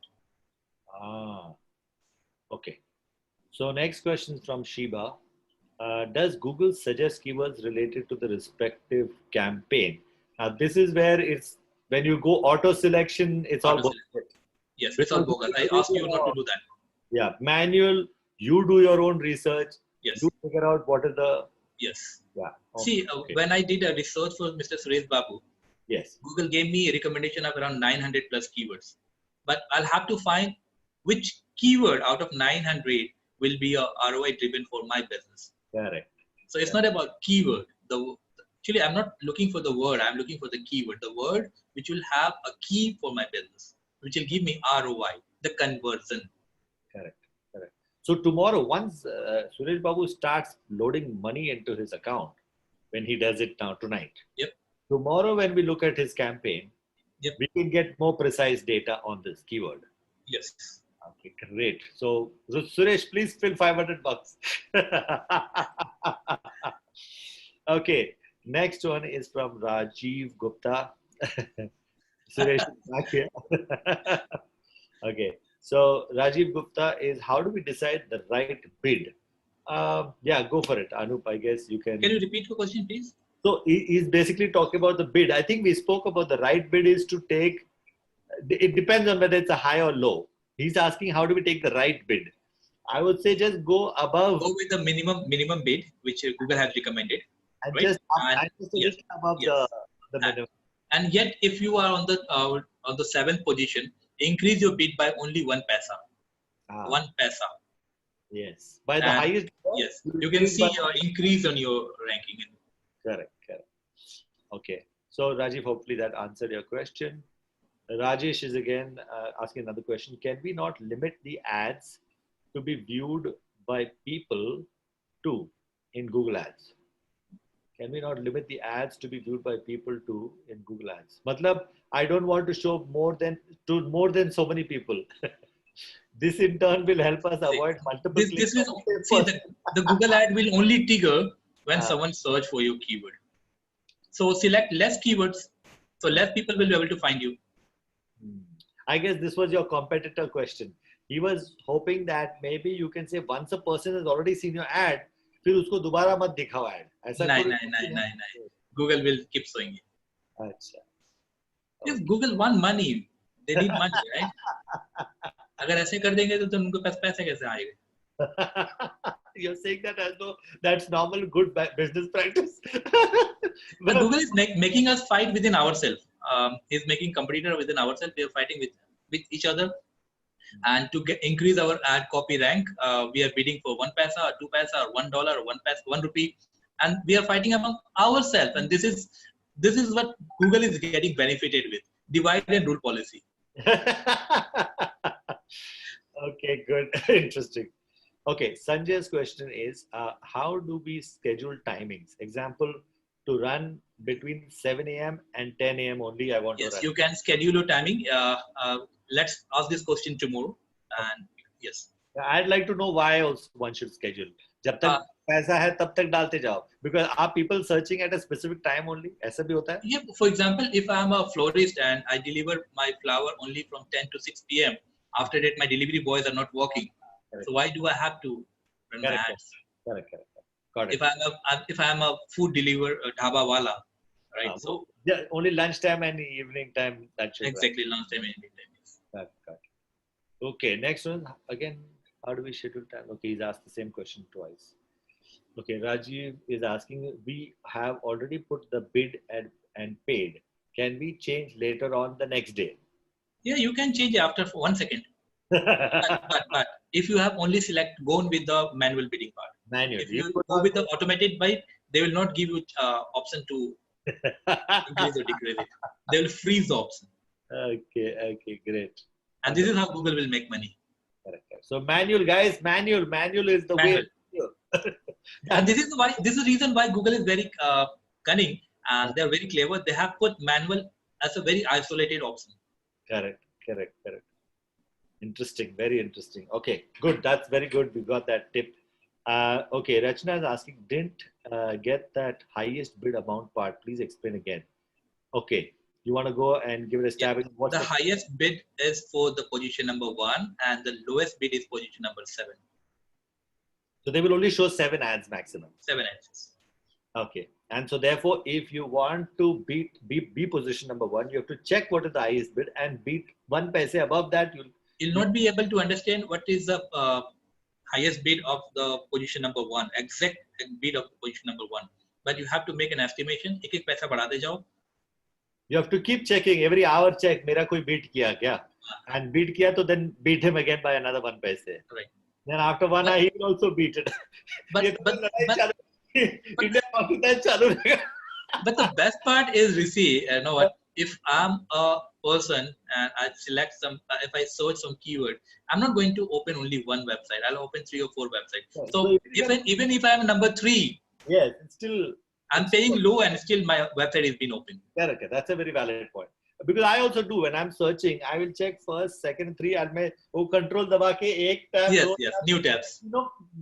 Okay. So next question is from Shiba. Does Google suggest keywords related to the respective campaign? Now this is where it's, when you go auto selection, it's all bullshit. Yes, it's all bogus. I ask you not to do that. Yeah, manual. You do your own research. Yes. You figure out what is the. Yes. Yeah. Okay. See, when I did a research for Mr. Suresh Babu, yes, Google gave me a recommendation of around 900 plus keywords, but I'll have to find which keyword out of 900 will be a ROI driven for my business. Correct. So it's not about keyword. Actually, I'm not looking for the word. I'm looking for the keyword. The word which will have a key for my business, which will give me ROI, the conversion. Correct. So tomorrow, once Suresh Babu starts loading money into his account, when he does it now tonight. Yep. Tomorrow, when we look at his campaign, yep, we can get more precise data on this keyword. Yes. Okay, great. So Suresh, please fill $500. Okay, next one is from Rajiv Gupta. Suresh is back here. Okay, so Rajiv Gupta is how do we decide the right bid? Yeah, go for it, Anup. I guess you can. Can you repeat your question, please? So he's basically talking about the bid. I think we spoke about the right bid is to take. It depends on whether it's a high or low. He's asking how do we take the right bid. I would say just go above Go with the minimum bid which Google has recommended, and right? just up, And and just a yes, little above yes. the minimum. And yet, if you are on the seventh position, increase your bid by only 1 paisa. Ah, 1 paisa. yes. By the And highest. yes, You you can increase see by- your increase on your ranking. Correct, correct. Okay. So Rajiv, hopefully that answered your question. Rajesh is again asking another question. Can we not limit the ads to be viewed by people too in Google Ads? Can we not limit the ads to be viewed by people too in Google Ads? Matlab, I don't want to show more than so many people. This in turn will help us avoid multiple clicks. This is see the Google ad will only trigger when Ah. someone search for your keyword. So select less keywords, so less people will be able to find you. I guess this was your competitor question. He was hoping that maybe you can say once a person has already seen your ad, फिर उसको दोबारा मत दिखाओ ad. ऐसा No. कोई- Google will keep showing it. अच्छा. Yes, Google want money. They need money, right? अगर ऐसे कर देंगे तो उनको पैसे कैसे आएंगे? You're saying that as though that's normal, good business practice. But Google is making us fight within ourselves. He's making competitor within ourselves. We are fighting with each other. And to increase our ad copy rank, we are bidding for 1 paisa or 2 paisa or $1 or 1 rupee, and we are fighting among ourselves. And this is what Google is getting benefited with: divide and rule policy. Okay, good, interesting. Okay, Sanjay's question is, how do we schedule timings? Example, to run between 7 a.m. and 10 a.m. only. I want to Yes, run. you can schedule your timing. Let's ask this question tomorrow. And yes, I'd like to know why also one should schedule. जब तक पैसा है तब तक डालते जाओ. Because are people searching at a specific time only? ऐसा भी होता है? yeah. For example, if I'm a florist and I deliver my flower only from 10 to 6 p.m. After that, my delivery boys are not working. Correct. So why do I have to run my ads? Correct. Got it. If I'm a food deliver dhaba wala, right? So yeah, only lunchtime and evening time that should exactly lunchtime and evening time. Yes. Got it. Okay, next one again. How do we schedule time? Okay, he's asked the same question twice. Okay, Rajiv is asking. We have already put the bid and paid. Can we change later on the next day? Yeah, you can change after 1 second. But if you have only go on with the manual bidding part. Manual. If you go with the automated buy, they will not give you option to increase or decrease it. They will freeze the option. Okay, great. And this is how Google will make money. Correct. So manual, guys, manual is the way. And this is the reason why Google is very cunning and they're very clever. They have put manual as a very isolated option. Correct. Interesting, very interesting. Okay, good. That's very good. We got that tip. Okay, Rachna is asking, didn't get that highest bid amount part. Please explain again. Okay, you want to go and give it a stab? Yeah, the highest bid is for the position number 1 and the lowest bid is position number 7. So they will only show 7 ads maximum. 7 ads. Okay, and so therefore, if you want to be position number 1, you have to check what is the highest bid and beat 1 paise above that. You'll not be able to understand what is the highest bid of the position number 1, exact bid of position number 1. But you have to make an estimation. एक पैसा बढ़ाते जाओ. You have to keep checking every hour. Check, मेरा कोई beat किया क्या? And beat किया तो then beat him again by another 1 paise. Right. Then after 1 hour, he will also beat it. But the best part is, Rishi, you know what? If I'm a person and I select if I search some keyword, I'm not going to open only one website. I'll open 3 or 4 websites. Yeah, so even if I'm number 3, yes, it's still I'm paying low and still my website is being opened. Correct. That's a very valid point. Because I also do when I'm searching, I will check first, second, 3, and मैं वो control दबा के एक tab yes, new tabs.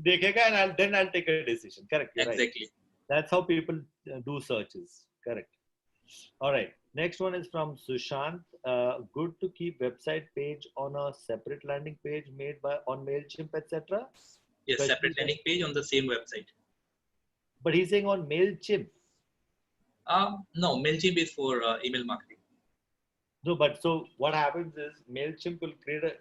देखेगा and then I'll take a decision. Correct. Exactly. That's how people do searches. Correct. All right. Next one is from Sushant. Good to keep website page on a separate landing page made by on Mailchimp, etc. Yes, separate landing page on the same website. But he's saying on Mailchimp. No, Mailchimp is for email marketing. No, but so what happens is Mailchimp will create a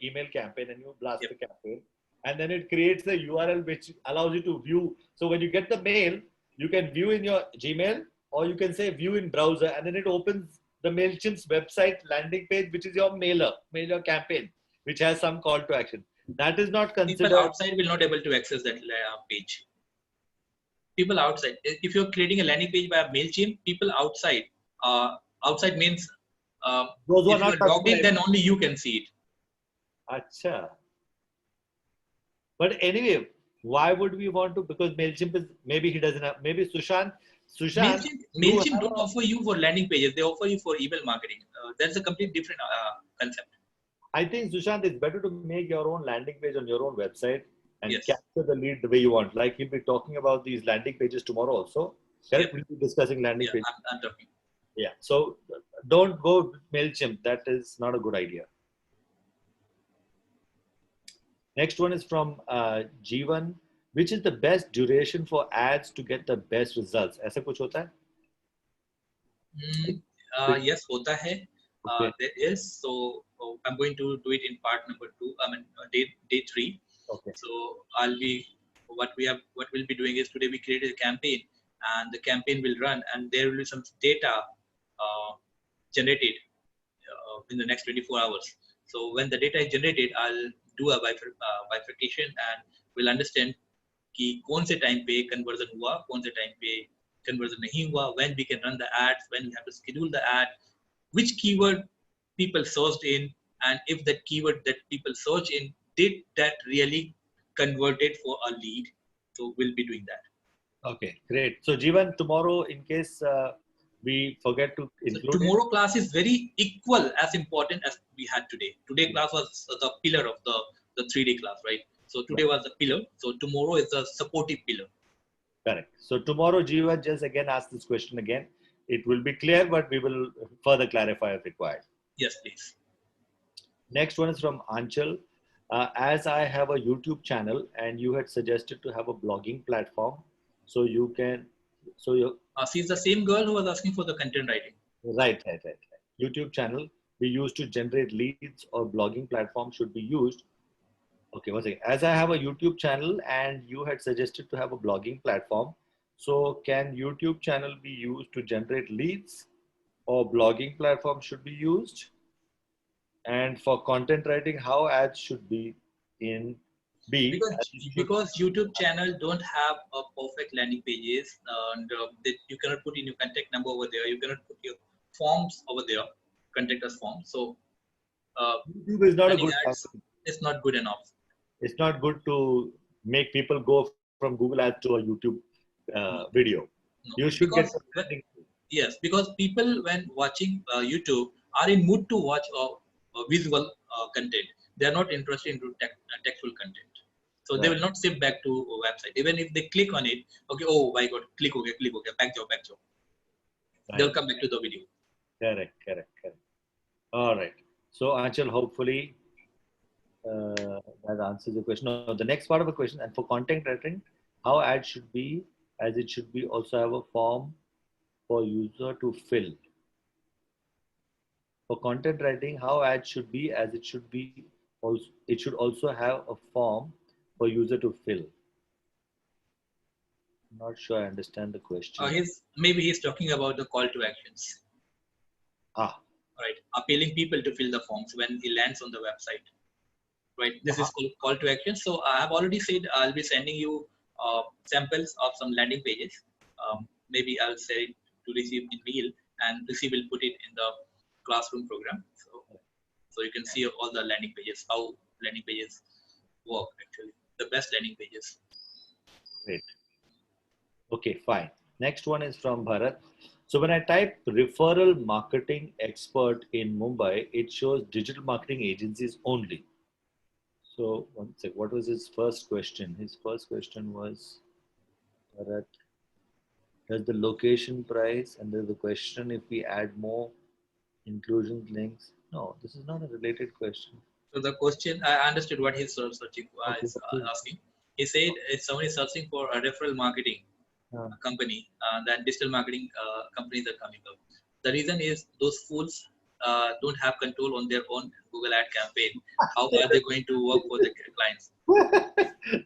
email campaign and you blast Yep. the campaign, and then it creates a URL which allows you to view. So when you get the mail, you can view in your Gmail, or you can say view in browser, and then it opens the Mailchimp's website landing page, which is your mailer campaign, which has some call to action. That is not People considered. outside will not able to access that page. People outside, if you're creating a landing page by a Mailchimp, people outside, outside means Those who are if you not are logged in, subscribed. then only you can see it. Acha. But anyway, why would we want to? Because Mailchimp is, maybe he doesn't have. Maybe Sushant, you Mailchimp have don't offer you for landing pages. They offer you for email marketing. That's a complete different concept. I think Sushant, it's better to make your own landing page on your own website and Yes. capture the lead the way you want. Like he'll be talking about these landing pages tomorrow also. Correct? Yep. We'll be discussing landing Yeah, pages. I'm talking. Yeah. So don't go with Mailchimp. That is not a good idea. Next one is from Jeevan. Which is the best duration for ads to get the best results? ऐसा कुछ होता है? Yes, hota hai. Okay. There is. So I'm going to do it in part number 2. I mean day 3. Okay. So what we'll be doing is today we created a campaign and the campaign will run and there will be some data generated in the next 24 hours. So when the data is generated, I'll do a bifurcation and we'll understand कि कौन से time पे conversion हुआ, कौन से time पे conversion नहीं हुआ, when we can run the ads, when we have to schedule the ad, which keyword people searched in, and if that keyword that people search in did that really converted for a lead. So we'll be doing that. Okay, great. So Jeevan, tomorrow, in case we forget to include so tomorrow class is very equal as important as we had today. Today class was the pillar of the 3-day class, right? So today was the pillar. So tomorrow is the supportive pillar. Correct. So tomorrow, Jeevan, just again ask this question again. It will be clear, but we will further clarify if required. Yes, please. Next one is from Anchal. As I have a YouTube channel and you had suggested to have a blogging platform, so you can, so you. She's the same girl who was asking for the content writing. Right. YouTube channel we use to generate leads or blogging platform should be used. Okay, one second. As I have a YouTube channel and you had suggested to have a blogging platform, so can YouTube channel be used to generate leads or blogging platform should be used? And for content writing, how ads should be in B? Because YouTube channel don't have a perfect landing pages and you cannot put in your contact number over there. You cannot put your forms over there, contact us form. So YouTube is not a good ads, it's not good enough. It's not good to make people go from Google Ads to a YouTube video. No. You should get yes, because people when watching YouTube are in mood to watch visual content. They are not interested in textual content. So they will not shift back to a website. Even if they click on it, okay, oh my God, click okay, back job. Right. They'll come back to the video. Correct. All right. So Anchal, hopefully that answers the question. No, the next part of the question, and for content writing, how ads should be, as it should be also have a form for user to fill. For content writing, how ads should be, as it should be, also, it should also have a form for user to fill. I'm not sure I understand the question. Maybe he's talking about the call to actions. Right, appealing people to fill the forms when he lands on the website. Right, this is called call to action. So I have already said I'll be sending you samples of some landing pages. Maybe I'll say it to receive in mail, and receive will put it in the classroom program. So you can see all the landing pages, how landing pages work actually, the best landing pages. Great. Okay, fine. Next one is from Bharat. So when I type referral marketing expert in Mumbai, it shows digital marketing agencies only. So one sec, what was his first question? His first question was, Bharat, There's the location price, and there's the question if we add more inclusion links. No, this is not a related question. So the question, I understood what he's searching, Okay, asking. He said if someone is searching for a referral marketing uh, company, that digital marketing companies are coming up. The reason is those fools don't have control on their own Google ad campaign. How are they going to work for the clients?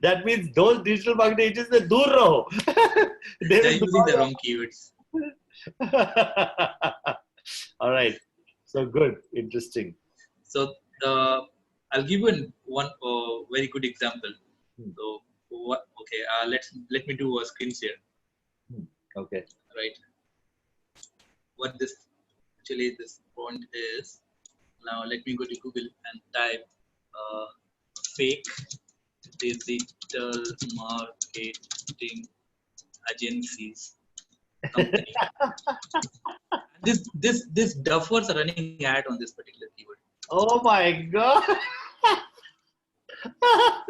that means those digital marketing agents, they dur raho. They They're will do using the all wrong keywords. all right. So good, interesting. So I'll give you one very good example. Hmm. So what? Okay, let me do a screen share. Okay. Right. What this actually this point is. Now let me go to Google and type fake digital marketing agencies company. This duffers are running ad on this particular keyword. Oh my God.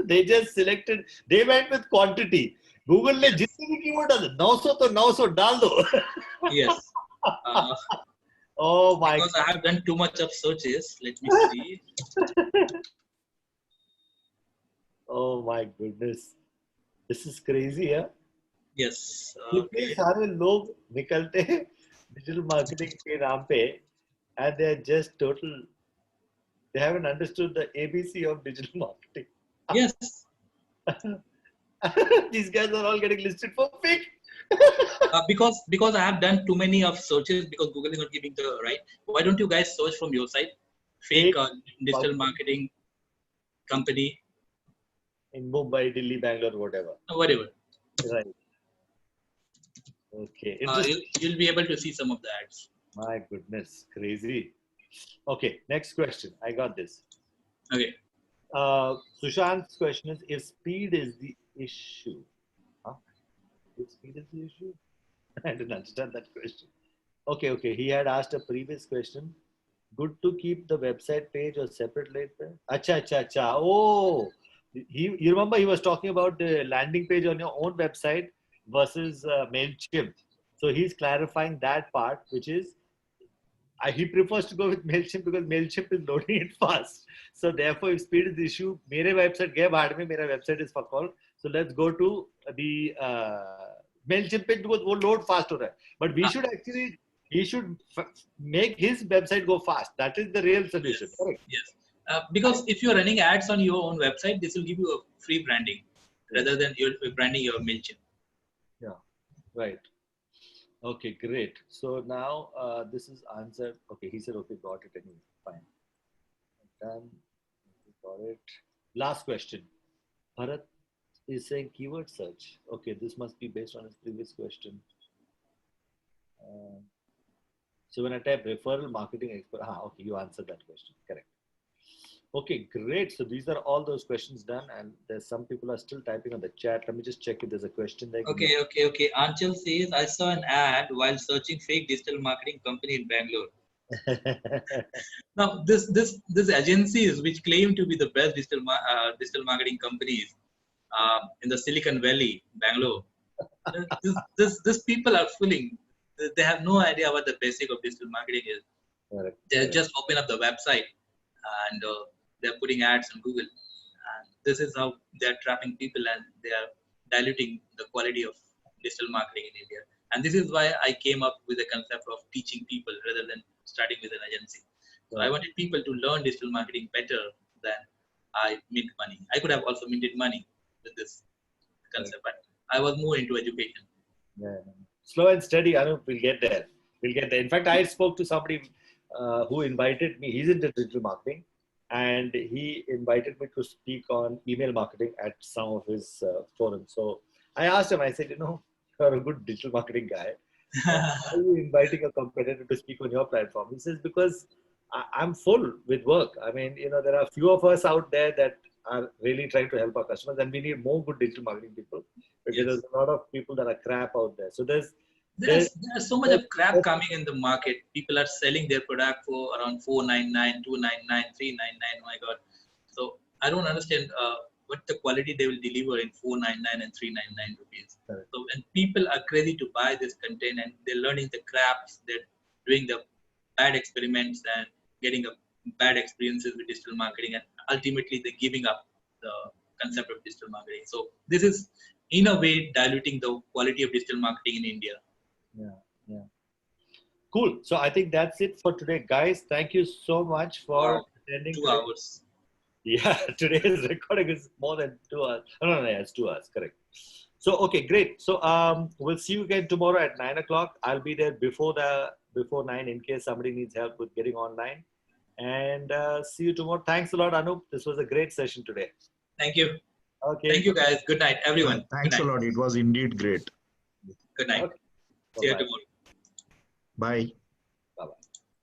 They just selected, they went with quantity. Google ने Yes. जितने भी keyword डाले 900 तो 900 डाल दो. Yes. Oh my Because I God. have done too much of searches. Let me see. Oh my goodness. This is crazy, yeah? Yes. कितने Okay. सारे लोग निकलते हैं digital marketing के नाम पे, and they're just total, they haven't understood the ABC of digital marketing. Yes. These guys are all getting listed for fake. Because I have done too many of searches because Google is not giving the right. Why don't you guys search from your side? Fake Fake digital marketing company, in Mumbai, Delhi, Bangalore, whatever. whatever. Right. Okay. Interesting. You'll be able to see some of the ads. My goodness. Crazy. Okay. Next question. I got this. Okay. Sushant's question is if speed is the issue. Huh? If speed is the issue? I didn't understand that question. Okay. He had asked a previous question. Good to keep the website page or separate later. Acha. Oh, you remember he was talking about the landing page on your own website versus MailChimp. So he's clarifying that part, which is he prefers to go with MailChimp because MailChimp is loading it fast. So therefore, if speed is the issue, मेरे website गए भाड़ में, मेरा website is fuck all. So let's go to the MailChimp page because वो load fast हो रहा है. But we should actually, he should make his website go fast. That is the real solution. Yes. Correct? Yes. Because if you're running ads on your own website, this will give you a free branding rather than you're branding your MailChimp. Yeah. Right. Okay, great. So now this is answered. Okay, he said, okay, got it anyway. Fine. Done. Got it. Last question. Bharat is saying keyword search. Okay, this must be based on his previous question. So when I type referral marketing expert, okay, you answered that question. Correct. Okay, great. So these are all those questions done, and there's some people are still typing on the chat. Let me just check if there's a question there. Okay. Anchal says, I saw an ad while searching fake digital marketing company in Bangalore. Now, this agencies which claim to be the best digital marketing companies in the Silicon Valley, Bangalore, this people are fooling. They have no idea what the basic of digital marketing is. Correct. They just open up the website and they're putting ads on Google. And this is how they're trapping people and they are diluting the quality of digital marketing in India. And this is why I came up with the concept of teaching people rather than starting with an agency. So I wanted people to learn digital marketing better than I mint money. I could have also minted money with this concept, but I was more into education. Yeah. Slow and steady, Anup, we'll get there. In fact, I spoke to somebody who invited me. He's into digital marketing, and he invited me to speak on email marketing at some of his forums. So I asked him, I said, you're a good digital marketing guy. Why are you inviting a competitor to speak on your platform? He says, because I'm full with work. I mean, there are a few of us out there that are really trying to help our customers, and we need more good digital marketing people because there's a lot of people that are crap out there. So there's so much of crap coming in the market. People are selling their product for around $499, $299, $399. Oh my God! So I don't understand what the quality they will deliver in 499 and 399 rupees. Correct. So when people are crazy to buy this content and they're learning the crafts, they're doing the bad experiments and getting a bad experiences with digital marketing, and ultimately they're giving up the concept of digital marketing. So this is in a way diluting the quality of digital marketing in India. Yeah, yeah. Cool. So I think that's it for today, guys. Thank you so much for Wow, attending. 2 Today. hours. Yeah, today's recording is more than 2 hours. No, it's 2 hours. Correct. So okay, great. So we'll see you again tomorrow at 9 o'clock. I'll be there before 9 in case somebody needs help with getting online. And see you tomorrow. Thanks a lot, Anup. This was a great session today. Thank you. Okay. Thank you, guys. Good night, everyone. Good Thanks a night. lot. It was indeed great. Good night. Okay. See you Bye-bye. tomorrow. Bye.